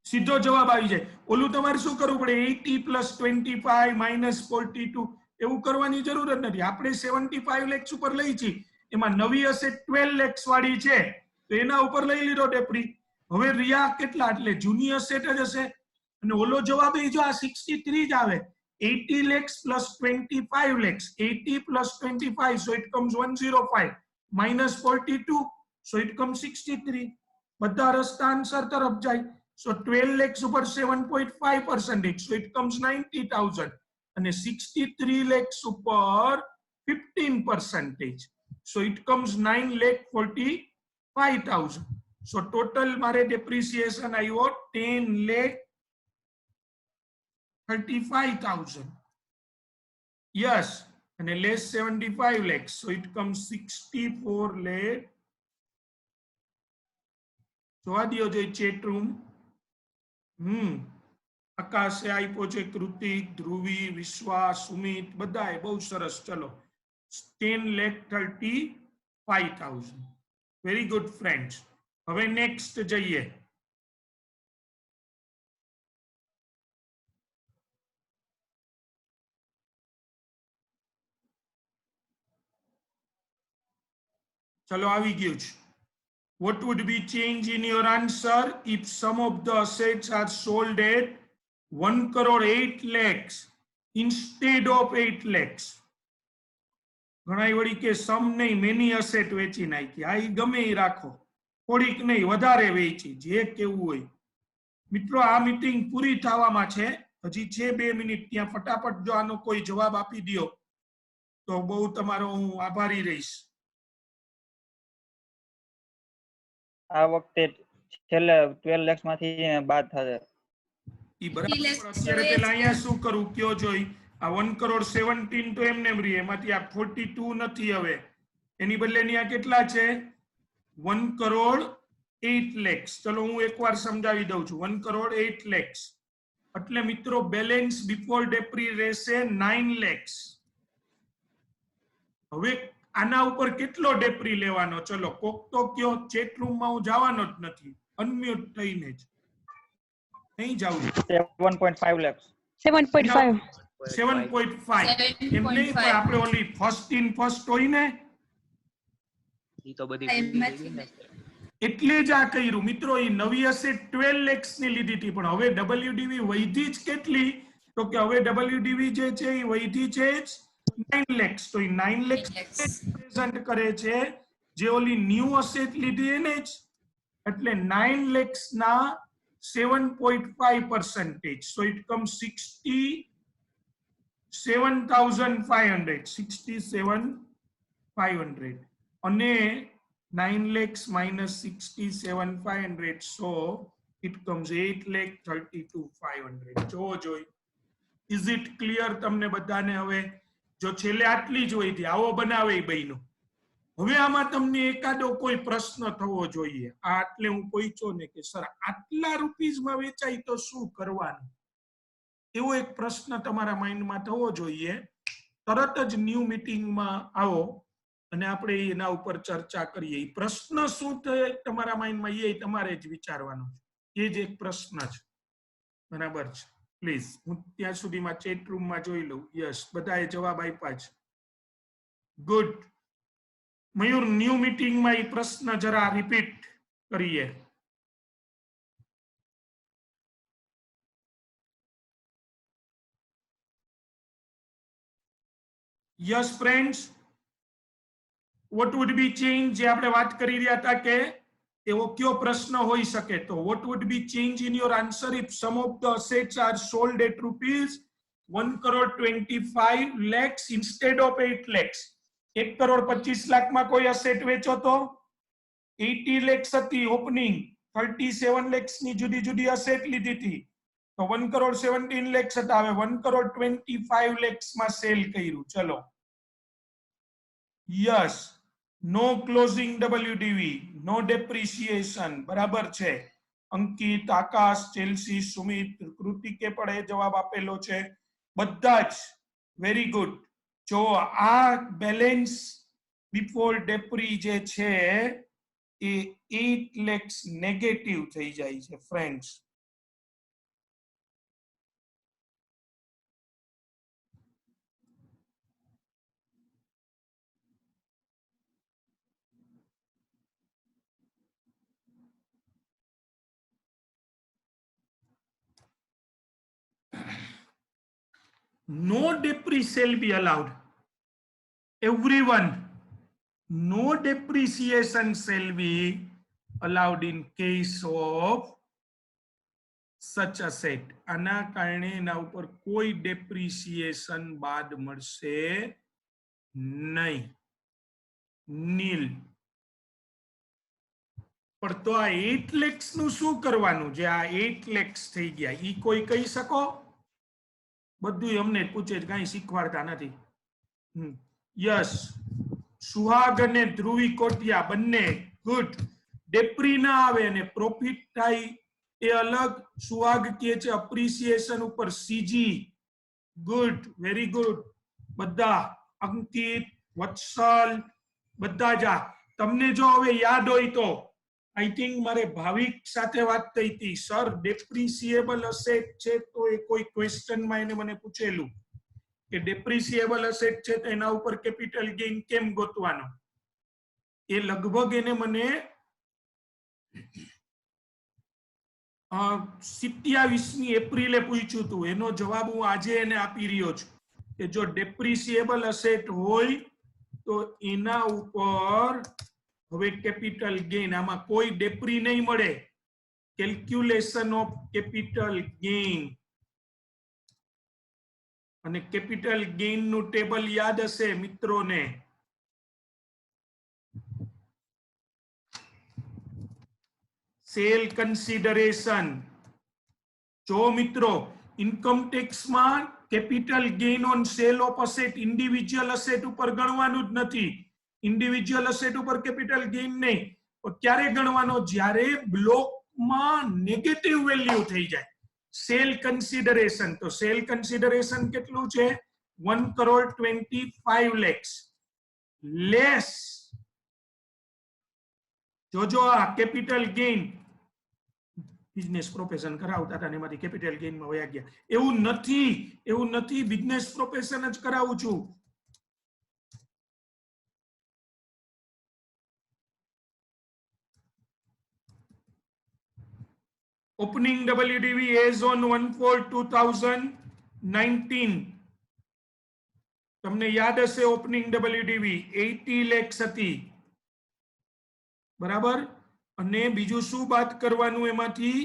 સીધો જવાબ આવી જાય. ઓલું તમારે શું કરવું પડે? 80 plus 25 minus 42 એવું કરવાની જરૂર જ નથી. આપણે 75 lakhs ઉપર લઈ છીએ, એમાં નવી અસેટ 12 lakhs વાળી છે તો એના ઉપર લઈ લીધો ડેપ્રી. હવે રિયા કેટલા? એટલે જૂની અસેટ જ હશે. અને ઓલો જવાબ એ જો આ 63 જ આવે. 80 lakhs plus 25 lakhs. 80 plus 25, so it comes 105 minus 42, so it comes 63. બધા રસ્તા આન્સર તરફ જાય. So 12 lakhs ઉપર 7.5%, so it comes 90,000. અને 63 lakhs ઉપર 15%, so it comes 9,45,000. so total મારે depreciation આવ્યો 10,35,000. yes, અને less 75 lakhs, so it comes 64 lakh. જોવા દો જો ચેટ રૂમ. આકાશે આપ્યો છે, કૃતિક, ધ્રુવી, વિશ્વાસ, સુમિત, બધાએ બહુ સરસ. ચલો 10,35,000. Very good friends. હવે નેક્સ્ટ જઈએ. ચલો આવી ગયું છે. What would be change in your answer if some of the assets are sold at 1,08 lakhs instead of 8 lakhs? ઘણાય વળી કે સમ નહીં મેની અસેટ વેચી નાખી. આ ઈ ગમે ઈ રાખો, થોડીક નહીં વધારે વેચી, જે કેવું હોય. મિત્રો આ મીટિંગ પૂરી થવામાં છે, હજી છે 2 મિનિટ. ત્યાં ફટાફટ જો આનો કોઈ જવાબ આપી દો તો બહુ તમારો હું આભારી રહીશ. આ વખતે છેલ્લે 12 lakhs માંથી બાદ થશે. ઈ બરાબર. અત્યારે પેલા અહીંયા શું કરું કયો જોઈ. આ 1,17 તો એમને એમ રહી, એમાંથી આ 42 નથી. હવે એની બદલે આ કેટલા છે? 1,08 lakhs. ચલો હું એકવાર સમજાવી દઉં છું. 1,08 lakhs એટલે મિત્રો બેલેન્સ બિફોર ડેપ્રી રહેશે 9 lakhs. હવે આના ઉપર કેટલો ડેપ્રી લેવાનો? ચલો કોક તો કયો. ચેટ રૂમમાં હું જવાનો જ નથી, અનમ્યુટ થઈને જ નહીં જાઉં. 7.5 lakhs. 7.5. 7.5 એમ નહીં, પણ આપણે ઓલી ફર્સ્ટ ઇન ફર્સ્ટ હોય ને ઈ તો બધી એટલે જ આ કર્યું મિત્રો. એ નવી અસેટ 12 lakhs ની લીધી હતી, પણ હવે ડબલ્યુડીવી વધી જ કેટલી? તો કે હવે ડબલ્યુડીવી જે છે એ વધી છે 9 lakhs. તો એ 9 lakhs રિપ્રેઝન્ટ કરે છે જે ઓલી ન્યૂ અસેટ લીધી એને જ. એટલે 9 lakhs ના 7.5%. So it comes 67,500. 67,500 અને 9 lakhs minus 67,500, so it comes 8,32,500. જોઈ. Is it clear તમને બધાને? હવે જો છેલ્લે આટલી જ હોય આવો બનાવે બહેનો. હવે આમાં તમને એકાદો કોઈ પ્રશ્ન થવો જોઈએ. આ એટલે હું પૂછ્યો ને કે સર આટલા રૂપીસમાં વેચાય તો શું કરવાનું, એવો એક પ્રશ્ન તમારા માઇન્ડમાં થવો જોઈએ. તરત જ ન્યૂ મીટિંગમાં આવો અને આપણે એના ઉપર ચર્ચા કરીએ. પ્રશ્ન શું થાય તમારા માઇન્ડમાં એ તમારે જ વિચારવાનો છે. એ જ એક પ્રશ્ન છે. બરાબર છે? પ્લીઝ હું ત્યાં સુધીમાં ચેટ રૂમમાં જોઈ લઉં. યસ, બધાએ જવાબ આપ્યા છે. ગુડ. મયુર ન્યૂ મીટિંગમાં એ પ્રશ્ન જરા રિપીટ કરીએ. Yes friends, what would be change જે આપણે વાત કરી રહ્યા હતા કે એવો કયો પ્રશ્ન હોઈ શકે? તો what would be change in your answer if some of the assets are sold at rupees 1,25 lakhs instead of 8 lakhs? 1,25,00,000 માં કોઈ અસેટ વેચો તો 80 lakhs હતી ઓપનિંગ, 37 lakhs ની જુદી જુદી અસેટ લીધી હતી, તો 1,17 lakhs હતા. હવે 1,25 lakhs માં સેલ કર્યું. ચલો યસ, નો ક્લોઝિંગ ડબલ્યુડીવી, નો ડેપ્રિસિએશન. બરાબર છે. અંકિત, આકાશ, ચેલ્સી, સુમિત, કૃતિકે પણ એ જવાબ આપેલો છે. બધા જ વેરી ગુડ. જો આ બેલેન્સ બિફોર ડેપ્રી જે છે એ 8 lakhs નેગેટિવ થઈ જાય છે friends. No depri shall be allowed. Everyone, no depreciation shall be allowed in case of such asset. આના કારણે એના ઉપર કોઈ depreciation બાદ મળશે નહીં. નીલ. પણ તો આ 8 lakhs નું શું કરવાનું? જે આ 8 lakhs થઈ ગયા ઈ કોઈ કહી શકો? બધું અમને પૂછે, કઈ શીખવાડતા નથી. યસ, સુહાગ અને ધ્રુવી કોટિયા બંને ગુડ. ડેપ્રી ના આવે અને પ્રોફિટ થાય એ અલગ. સુહાગ કહે છે અપ્રિસિએશન ઉપર સીજી. Good, very good. બધા અંકિત, વત્સલ, બધા જ આ. તમને જો હવે યાદ હોય તો આઈ થિંક મારે ભાવિક સાથે વાત થઈ હતી, સર ડેપ્રિસિએબલ અસેટ છે તો એ કોઈ ક્વેશ્ચનમાં એને મને પૂછેલું કે ડેપ્રિસિએબલ અસેટ છે તો એના ઉપર કેપિટલ ગેઇન કેમ ગોતવાનો. એ લગભગ એને મને 27મી એપ્રિલે પૂછ્યું હતું. એનો જવાબ હું આજે એને આપી રહ્યો છું કે જો ડેપ્રિસિએબલ અસેટ હોય તો એના ઉપર હવે કેપિટલ ગેઇન, આમાં કોઈ ડેપ્રી નહીં મળે. કેલ્ક્યુલેશન ઓફ કેપિટલ ગેઇન અને કેપિટલ ગેઇન નું ટેબલ યાદ હશે મિત્રોને. Cell consideration. જો મિત્રો ઇન્કમ ટેક્સ માં capital gain on cell of asset individual asset ઉપર ગણવાનું જ નથી. ઇન્ડિવિડ્યુઅલ અસેટ ઉપર કેપિટલ ગેઇન નહીં. ક્યારે ગણવાનો? જ્યારે બ્લોકમાં નેગેટિવ વેલ્યુ થઈ જાય. સેલ કન્સિડરેશન, તો સેલ કન્સિડરેશન કેટલું છે? 1,25 lakhs લેસ. જોજો આ કેપિટલ ગેઇન બિઝનેસ પ્રોફેશન કરાવતા હતા ને એમાંથી કેપિટલ ગેઇન માં વયા ગયા. એવું નથી, બિઝનેસ પ્રોફેશન જ કરાવું છું. Opening WDV as on 1/4/2019. તમને યાદ હશે ઓપનિંગ WDV 80 lakhs હતી, બરાબર. અને બીજું શું બાદ કરવાનું એમાંથી?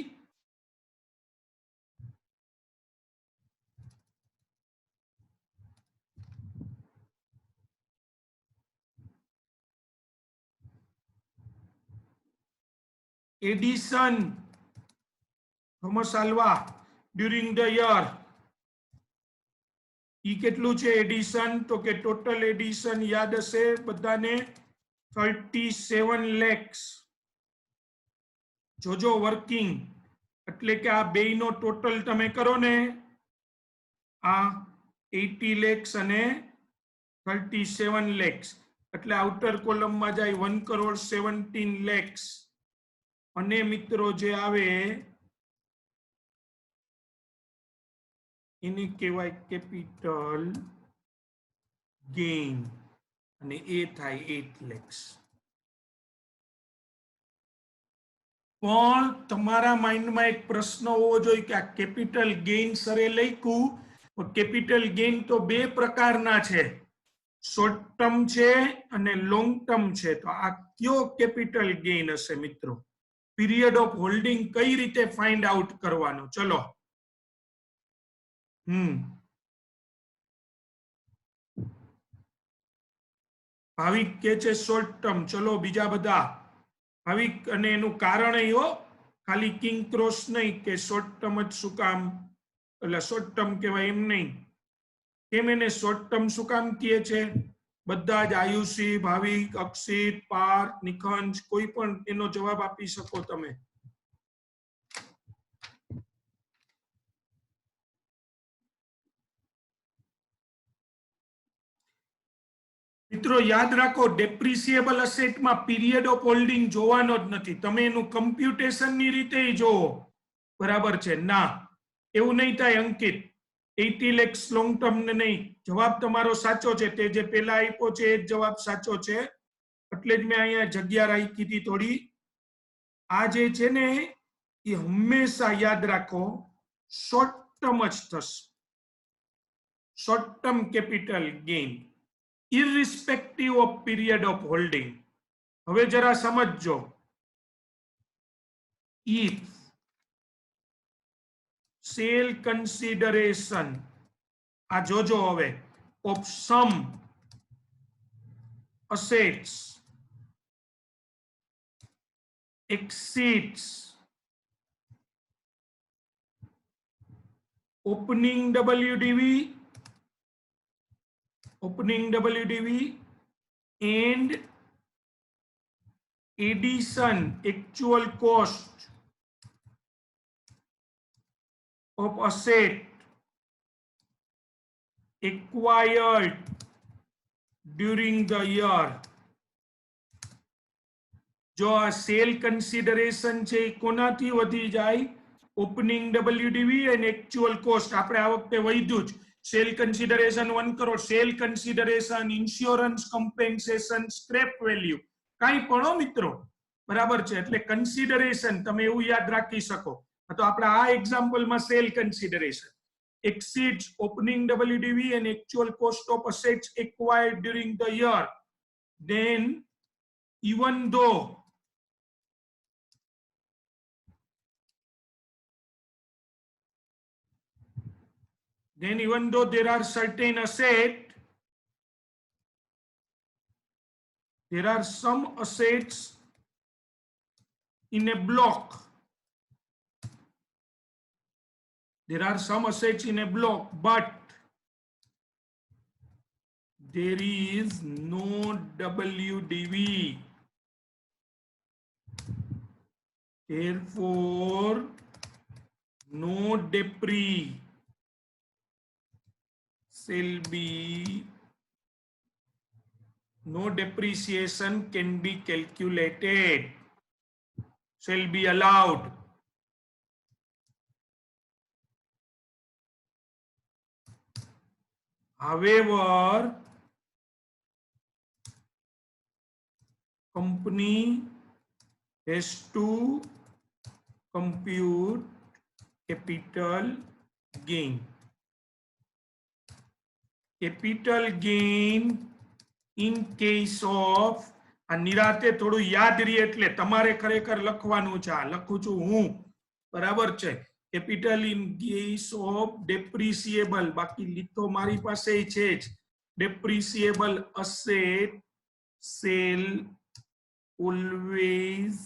Addition Thomas Alva during the year. ઈ કેટલું છે એડિશન? તો કે ટોટલ એડિશન યાદ હશે બધાને 37 lakhs. જોજો વર્કિંગ એટલે કે આ બેયનો ટોટલ તમે કરો ને, આ 80 lakhs અને 37 lakhs એટલે આઉટર કોલમમાં જાય 1,17 lakhs. અને મિત્રો જે આવે એને કહેવાય કેપિટલ ગેઇન અને એ થાય 8 lakhs. પણ તમારા માઇન્ડમાં એક પ્રશ્ન હોવો જોઈએ કે આ કેપિટલ ગેઇન સરે લખ્યું, કેપિટલ ગેઇન તો બે પ્રકારના છે, શોર્ટ ટર્મ છે અને લોંગ ટર્મ છે. તો આ કયો કેપિટલ ગેઇન હશે મિત્રો? પીરિયડ ઓફ હોલ્ડિંગ કઈ રીતે ફાઇન્ડ આઉટ કરવાનો? ચલો. ભાવિક કે છે શોર્ટ ટર્મ. ચલો બીજા બધા ભાવિક, અને એનું કારણ એ હો, ખાલી કિંગ ક્રોસ નહીં કે શોર્ટ ટર્મ જ શું કામ, એટલે શોર્ટ ટર્મ કહેવાય એમ નહીં. કેમ એને શોર્ટ ટર્મ શું કામ કહે છે? બધા જ આયુષી, ભાવિક, અક્ષિત, પાર્થ, નિખંજ, કોઈ પણ એનો જવાબ આપી શકો તમે. મિત્રો યાદ રાખો, ડેપ્રિસિએબલ અસેટમાં પીરિયડ ઓફ હોલ્ડિંગ જોવાનો જ નથી. તમે એનું કમ્પ્યુટેશનની રીતે જોવો, બરાબર છે? ના, એવું નહીં થાય અંકિત. 80 lakhs લોંગ ટર્મ ને નહીં. જવાબ તમારો સાચો છે, તે જે પેલા આપ્યો છે એ જવાબ સાચો છે. એટલે જ મેં અહીંયા જગ્યા રાખી હતી થોડી. આ જે છે ને એ હંમેશા યાદ રાખો શોર્ટ ટર્મ જ થશે. Short term capital gain irrespective of period of holding. હવે જરા સમજજો. if sale consideration, આ જોજો હવે, of some assets exceeds opening WDV opening WDV and addition actual cost of asset acquired during the year. જો આ સેલ કન્સિડરેશન છે એ કોનાથી વધી જાય? ઓપનિંગ WDV અને એક્ચ્યુઅલ કોસ્ટ. આપણે આ વખતે વધ્યું જ cell consideration 1 crore, cell consideration, insurance compensation, scrap value, કાંઈ પણ મિત્રો, બરાબર છે. એટલે કન્સિડરેશન તમે એવું યાદ રાખી શકો. તો આપણે આ એક્ઝામ્પલમાં sale consideration exceeds opening WDV and actual cost of assets acquired during the year, then even though there are certain assets, there are some assets in a block. There are some assets in a block, but there is no WDV. Therefore, no debris shall be, no depreciation can be calculated, shall be allowed. However, company has to compute capital gain. Capital gain in case of, આ નિરાતે થોડું યાદ રહે એટલે તમારે ખરેખર લખવાનું છે. આ લખું છું હું, બરાબર છે. Capital in case of depreciable, બાકી લીધો મારી પાસે છે જ. Depreciable asset sale always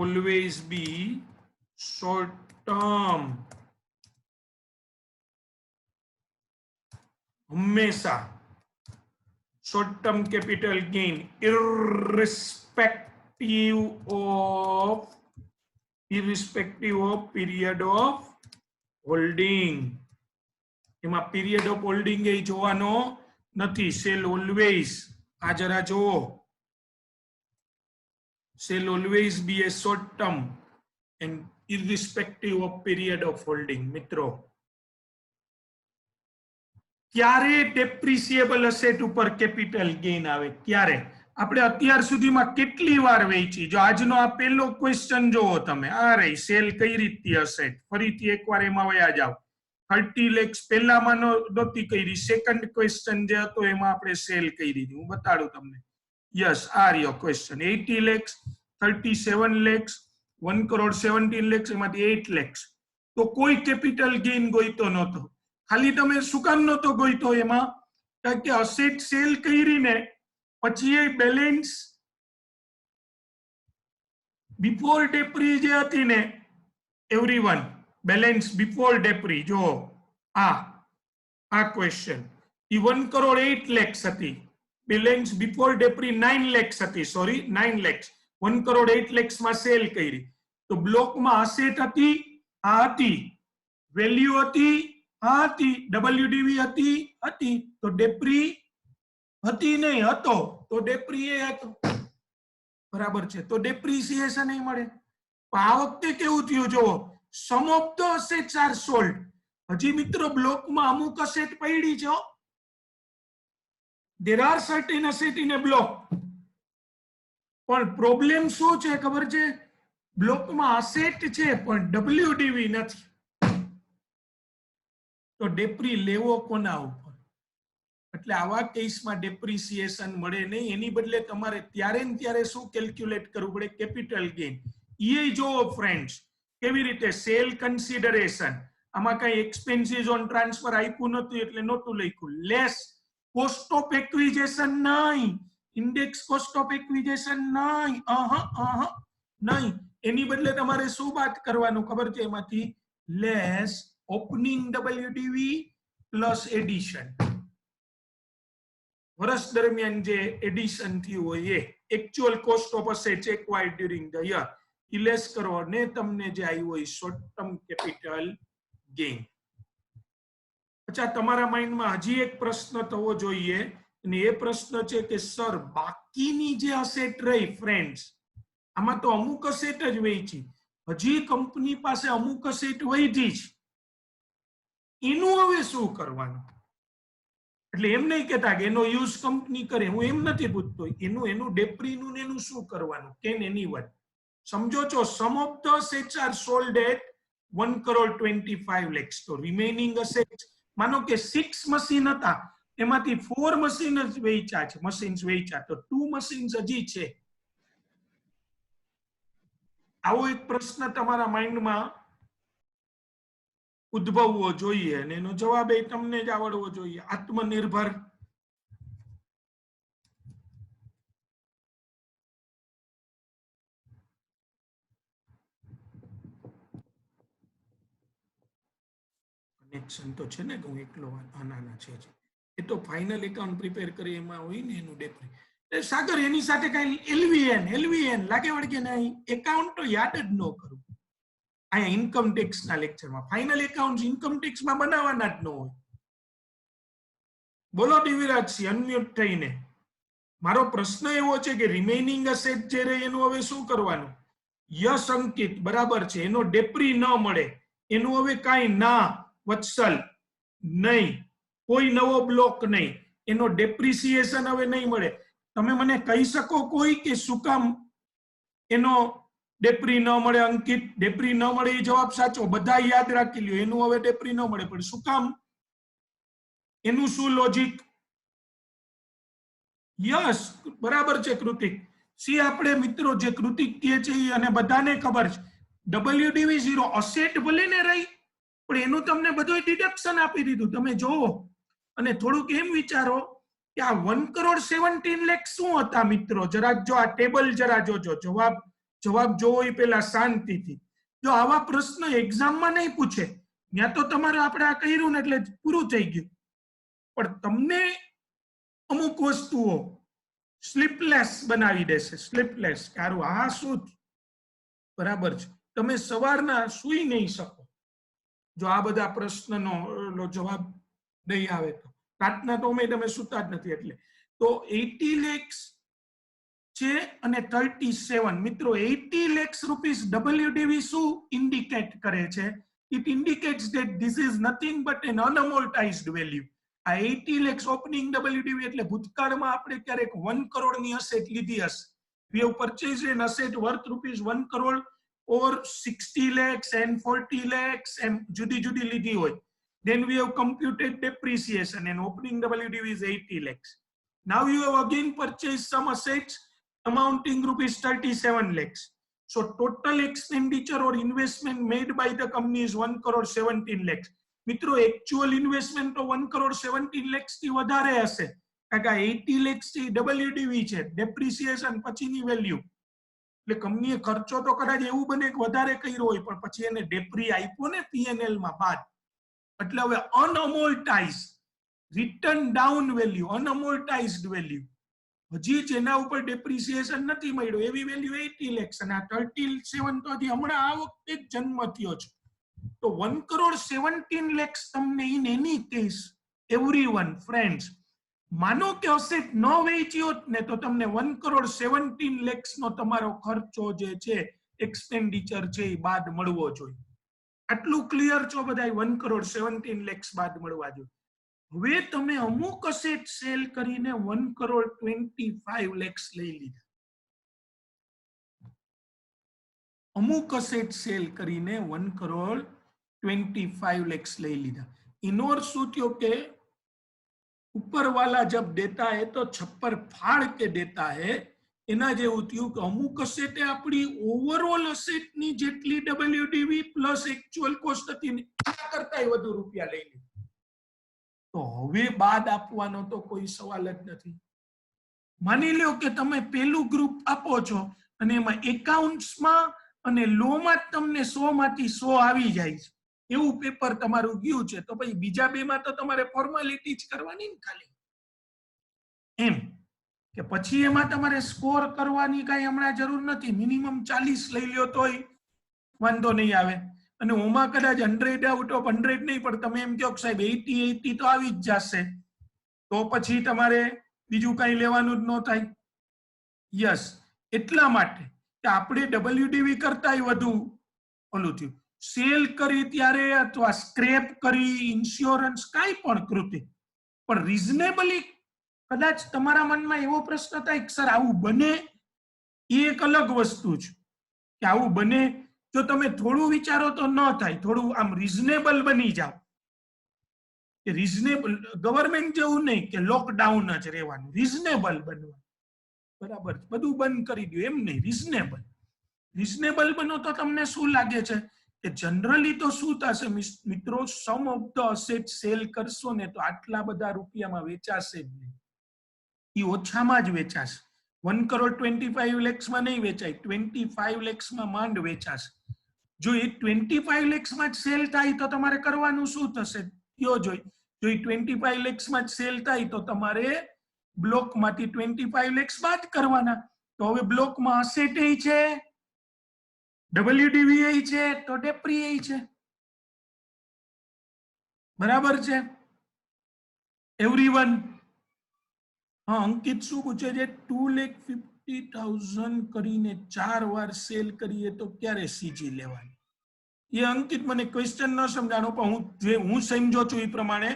always be short term. हमेशा short term capital gain irrespective of period of holding. એમાં period of holding એ જોવાનો નથી. shall always, આ જરા જોવો, shall always be a short term and irrespective of period of holding. મિત્રો, ક્યારે ડેપ્રિસિએબલ asset ઉપર કેપિટલ ગેઇન આવે? ક્યારે? આપણે અત્યાર સુધીમાં કેટલી વાર વેચી? જો આજનો આ પહેલો ક્વેશ્ચન જોવો તમે, આ રહી સેલ કઈ રીતની અસેટ. ફરીથી એકવાર એમાં વયા જાવ. 30 lakhs પહેલામાં નહોતી કરી, સેકન્ડ ક્વેશ્ચન જે હતો એમાં આપણે સેલ કરી દીધી. હું બતાડું તમને. યસ, આ રહ્યો question. 80 lakhs, 37 lakhs, 1 crore 17 lakhs, એમાંથી 8 lakhs. તો કોઈ કેપિટલ ગેઇન ગોઈતો નહોતો. ખાલી તમે શું કામ નહોતો ગોઈતો એમાં? કારણ કે અસેટ સેલ કરી ને પછી એ બેલેન્સ બિફોર ડેપ્રી જે હતી ને, એવરીવન બેલેન્સ બિફોર ડેપ્રી, જો આ ક્વેશ્ચન, ઈ 1 crore 8 lakhs હતી. બેલેન્સ બિફોર ડેપ્રી 9 lakhs હતી, સોરી 9 lakhs. 1 crore 8 lakhs માં સેલ કરી. તો બ્લોકમાં અસેટ હતી, આ હતી, વેલ્યુ હતી, આ હતી, WDV હતી, તો ડેપ્રી હતી નહીં, હતો, તો ડેપ્રી એ હતો, બરાબર છે. તો ડેપ્રિસિએશન નહીં મળે. આ વખતે કેવું થયું જો, some of the assets are sold. હજી મિત્રો બ્લોકમાં અમુક અસેટ પડી છે. there are certain asset in a block. પણ પ્રોબ્લેમ શું છે ખબર છે? બ્લોકમાં અસેટ છે પણ WDV નથી. તો ડેપ્રી લેવો કોના ઉપર? એટલે આવા કેસમાં ડેપ્રિસિએશન મળે નહીં. એની બદલે તમારે ત્યારે ને ત્યારે શું કેલ્ક્યુલેટ કરવું પડે? Capital gain. એ જો ફ્રેન્ડ્સ કેવી રીતે? સેલ કન્સિડરેશન, આમાં કઈ એક્સપેન્સીસ ઓન ટ્રાન્સફર આપ્યું નતું એટલે નહોતું લખ્યું. લેસ કોસ્ટ ઓફ એક્વિઝિશન નહીં, ઇન્ડેક્સ કોસ્ટ ઓફ એક્વિઝિશન નહીં, નહીં. એની બદલે તમારે શું વાત કરવાનું ખબર છે? એમાંથી less opening WDV plus addition. વર્ષ દરમિયાન જે એડિશન થયું હોય એ actual cost of assets acquired during the year ઈ લેસ કરો અને તમને જે આવ્યું હોય શોર્ટ ટર્મ કેપિટલ ગેઇન. અચ્છા, તમારા માઇન્ડમાં હજી એક પ્રશ્ન થવો જોઈએ અને એ પ્રશ્ન છે કે સર બાકીની જે અસેટ રહી ફ્રેન્ડ્સ, આમાં તો અમુક અસેટ જ વેચી, હજી કંપની પાસે અમુક અસેટ વધી છે, એનું હવે શું કરવાનું? એટલે એમ નહીં કહેતા કે એનો યુઝ કંપની કરે, હું એમ નથી પૂછતો. એનું ડેપ્રીનું ને એનું શું કરવાનું? કેન એનીવન સમજો છો? Some of the assets are sold at 1,25 lakhs. તો રિમેનિંગ અસેટ્સ, માનો કે 6 મશીન હતા, એમાંથી 4 મશીન જ વેચ્યા છે, મશીન્સ વેચ્યા, તો 2 મશીન્સ હજી છે. આવો એક પ્રશ્ન તમારા માઇન્ડમાં ઉદ્ભવવો જોઈએ અને એનો જવાબ એ તમને જ આવડવો જોઈએ. આત્મનિર્ભર કનેક્શન તો છે ને કે હું એકલો નાના છે જ. એ તો ફાઇનલ એકાઉન્ટ પ્રિપેર કરી એમાં હોય ને એનું ડેપ્રી. સાગર એની સાથે કઈ એલવીએન લાગે વળગે નહીં, એકાઉન્ટ તો યાદ જ ન કરું. અહીંયા ઇન્કમ ટેક્સ ના લેક્ચરમાં ફાઇનલ એકાઉન્ટ ઇન્કમ ટેક્સ માં બનાવવાના જ ન હોય. બોલો દિવ્યરાજસિંહ અનમ્યુટ થઈને. મારો પ્રશ્ન એવો છે કે રિમેનિંગ અસેટ જે રહે એનું હવે શું કરવાનું? યસ અંકિત બરાબર છે, એનો ડેપ્રી ન મળે, એનું હવે કાંઈ ના વત્સલ નહીં, કોઈ નવો બ્લોક નહીં, એનો ડેપ્રિસિએશન હવે નહીં મળે. તમે મને કહી શકો કોઈ કે શું કામ એનો ડેપ્રી ન મળે? અંકિત ડેપ્રી ન મળે એ જવાબ સાચો, બધા યાદ રાખી લ્યો, એનું હવે ડેપ્રી ન મળે, પણ શું કામ? એનું શું લોજિક? યસ બરાબર છે કૃતિક. સી આપણે મિત્રો જે કૃતિક કહે છે અને બધાને ખબર છે, WDV 0 અસેટ ભલે ને રહી, પણ એનું તમને બધું ડિડક્શન આપી દીધું. તમે જોવો અને થોડુંક એમ વિચારો કે આ 1,17 લાખ શું હતા મિત્રો? જરાક જો આ ટેબલ જરા જોજો, જવાબ જોવો એ પેલા શાંતિથી. જો આવા પ્રશ્ન એક્ઝામમાં નહીં પૂછે, ત્યાં તો તમારે આપણે આ કર્યું ને એટલે પૂરું થઈ ગયું, પણ તમને અમુક વસ્તુઓ સ્લીપલેસ બનાવી દેશે. સ્લીપલેસ કારું આ શું બરાબર છે, તમે સવારના સુઈ નહીં શકો જો આ બધા પ્રશ્નનો જવાબ નહીં આવે તો. રાતના તો તમે સુતા જ નથી. એટલે તો 80 lakhs છે અને 37 મિત્રો 80 lakhs rupees WDV શું ઇન્ડિકેટ કરે છે? It indicates that this is nothing but an unamortized value. આ 80 lakhs ઓપનિંગ WDV એટલે ભૂતકાળમાં આપણે ક્યારેક 1 કરોડની અસેટ લીધી હશે. We have purchased an asset worth rupees 1 crore or 60 lakhs and 40 lakhs and જુદી જુદી લીધી હોય. Then we have computed depreciation and opening WDV is 80 lakhs. Now you have again purchased some assets amounting rupees 37 lakhs. So total expenditure or investment made by the company is 1 crore 17 lakhs. મિત્રો actual investment તો 1 crore 17 lakhs થી વધારે હશે, કારણ કે 80 lakhs થી WDV છે, depreciation પછીની વેલ્યુ. એટલે કંપનીએ ખર્ચો તો કદાચ એવું બને કે વધારે કર્યો હોય, પણ પછી એને ડેપ્રી આપ્યો ને P&L માં બાદ, એટલે હવે અનઅમોર્ટાઇઝ રિટર્ન ડાઉન વેલ્યુ, અનઅમોર્ટાઇઝડ વેલ્યુ, હજી જેના ઉપર ડેપ્રિસિએશન નથી મળ્યું એવી વેલ્યુ 80 lakhs અને આ 37 તો હજી હમણાં આ વખતે જ જન્મ થયો છે. તો 1 crore 17 lakhs તમને in any case everyone friends, માનો કે અસેટ ન વેચ્યો ને તો તમને 1 crore 17 lakhs નો તમારો ખર્ચો જે છે, એક્સપેન્ડિચર છે એ બાદ મળવો જોઈએ. આટલું ક્લિયર છો બધા? 1 crore 17 lakhs બાદ મળવા જોઈએ. હવે તમે અમુક અસેટ સેલ કરીને 1 crore 25 lakhs લઈ લીધા. અમુક અસેટ સેલ કરીને 1 crore 25 lakhs લઈ લીધા. એનો અર્થ શું થયો કે ऊपर वाला जब देता है तो छप्पर फाड़ के देता है. એના જેવું થયું કે અમુક અસેટે આપણી ઓવરઓલ અસેટની જેટલી WDV પ્લસ એક્ચ્યુઅલ કોસ્ટ હતી ને એના કરતાંય વધુ રૂપિયા લઈ લીધા. તો હવે બાદ આપવાનો તો કોઈ સવાલ જ નથી. માની લો કે તમે પેલું ગ્રુપ આપો છો અને એમાં એકાઉન્ટ્સમાં અને લોમાં જ તમને 100 માંથી 100 આવી જાય છે, એવું પેપર તમારું ગયું છે, તો પછી બીજા બેમાં તો તમારે ફોર્માલિટી જ કરવાની ને ખાલી એમ કે પછી એમાં તમારે સ્કોર કરવાની કઈ હમણાં જરૂર નથી. મિનિમમ 40 લઈ લ્યો તોય વાંધો નહીં આવે. અને ઓમાં કદાચ 100 આઉટ ઓફ 100 નહીં, પણ તમે એમ કહો કે સાહેબ 80 તો આવી જ જશે, તો પછી તમારે બીજું કઈ લેવાનું જ ન થાય. યસ, એટલા માટે કે આપણે WDV કરતાંય વધુ ઓલું થયું. સેલ કરી ત્યારે અથવા સ્ક્રેપ કરી, ઇન્સ્યોરન્સ કાંઈ પણ કૃતિ, પણ રીઝનેબલી કદાચ તમારા મનમાં એવો પ્રશ્ન થાય કે સર આવું બને, એ એક અલગ વસ્તુ છે કે આવું બને. જો તમે થોડું વિચારો તો ન થાય, થોડું આમ રીઝનેબલ બની જાઓ કે રીઝનેબલ, ગવર્મેન્ટ જેવું નહીં કે લોકડાઉન જ રહેવાનું, રીઝનેબલ બનવાનું. બરાબર, બધું બંધ કરી દો એમ નહીં, રીઝનેબલ. રીઝનેબલ બનો તો તમને શું લાગે છે કે જનરલી તો શું થશે મિત્રો, સમ ઓફ ધ અસેટ સેલ કરશો ને તો આટલા બધા રૂપિયામાં વેચાશે જ નહીં, એ ઓછામાં જ વેચાશે. 1,25 lakhsમાં નહીં વેચાય, 25 lakhsમાં માંડ વેચાશે. જો એ 25 lakhsમાં જ સેલ થાય તો તમારે કરવાનું શું થશે કયો જોઈ. જો એ 25 lakhsમાં જ સેલ થાય તો તમારે બ્લોકમાંથી 25 lakhs બાદ કરવાના. તો હવે બ્લોકમાં અસેટ છે, WDV છે, તો ડેપ્રી છે. બરાબર છે એવરીવન? હા, અંકિત શું પૂછે છે, 2,50,000 કરીને 4 વાર સેલ કરીએ તો ક્યારે સીજી લેવાની? એ અંકિત મને ક્વેશ્ચન ન સમજાણો, પણ હું સમજો છું એ પ્રમાણે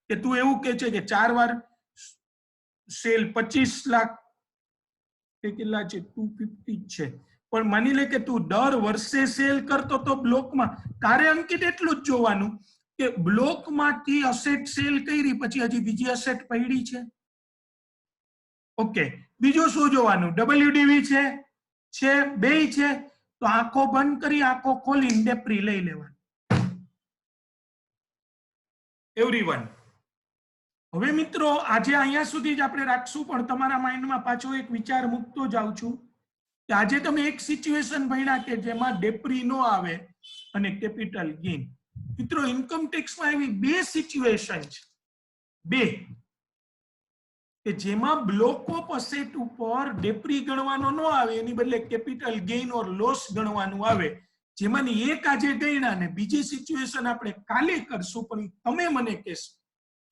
કે તું એવું કે છે કે 4 વાર સેલ 25 લાખ કે કેટલા છે, 250 છે, પણ માની લે કે તું દર વર્ષે સેલ કરતો તો બ્લોકમાં, તારે અંકિત એટલું જ જોવાનું કે બ્લોકમાંથી અસેટ સેલ કરી પછી હજી બીજી અસેટ પડી છે. ઓકે, બીજું શું જોવાનું, WDV છે, બેય છે, તો આંખો બંધ કરી આંખો ખોલીને ડેપ્રી લઈ લેવાની. એવરીવન, હવે મિત્રો આજે અહીંયા સુધી જ આપણે રાખશું, પણ તમારા માઇન્ડમાં પાછો એક વિચાર મૂકતો જાઉં છું કે આજે તમે એક સિચ્યુએશન ભણ્યા કે જેમાં ડેપ્રી નો આવે અને કેપિટલ ગેઇન. મિત્રો ઇન્કમ ટેક્સમાં એવી બે સિચ્યુએશન છે, બે, કે જેમાં બ્લોક ઓફ અસેટ ઉપર ડેપ્રી ગણવાનો ન આવે, એની બદલે કેપિટલ ગેઇન ઓર લોસ ગણવાનું આવે. જેમાંની એક આજે ગણ્યા ને બીજી સિચ્યુએશન આપણે કાલે કરશું, પણ તમે મને કહેશો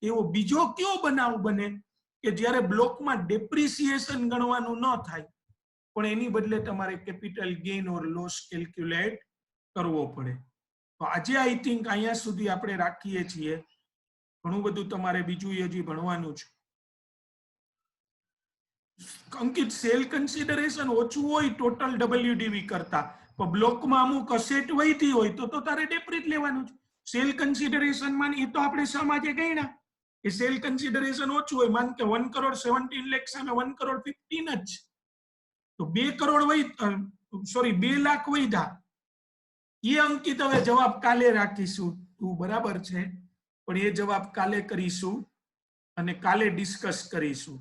એવો બીજો કયો બનાવ બને કે જ્યારે બ્લોકમાં ડેપ્રિસિએશન ગણવાનું ન થાય પણ એની બદલે તમારે કેપિટલ ગેઇન ઓર લોસ કેલ્ક્યુલેટ કરવો પડે. તો આજે આઈ થિંક અહીંયા સુધી આપણે રાખીએ છીએ. ઘણું બધું તમારે બીજું હજી ભણવાનું છે. અંકિત, સેલ કન્સિડરેશન ઓછું હોય ટોટલ WDV કરતા, પણ બ્લોકમાં અમુક અસેટ વધી હોય તો તારે ડેપ્રી જ લેવાનું છે. સેલ કન્સિડરેશન માં એ તો આપણે સમાજે ગણ્યા કે સેલ કન્સિડરેશન ઓછું હોય, માન કે 1,17 લાખ સામે 1,15 જ, તો 2 લાખ વધ્યા. એ અંકિત હવે જવાબ કાલે રાખીશું, તું બરાબર છે, પણ એ જવાબ કાલે કરીશું અને કાલે ડિસ્કસ કરીશું.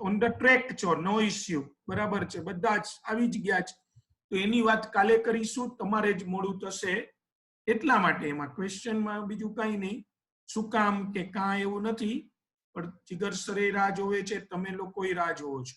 ઓન ધ ટ્રેક છો, નો ઇસ્યુ, બરાબર છે, બધા જ આવી જ ગયા છે, તો એની વાત કાલે કરીશું. તમારે જ મોડું થશે એટલા માટે, એમાં ક્વેશ્ચનમાં બીજું કઈ નહીં. શું કામ કે કાંઈ એવું નથી, પણ જીગર સરે રાહ જોવે છે, તમે લોકો રાહ જોવો છો.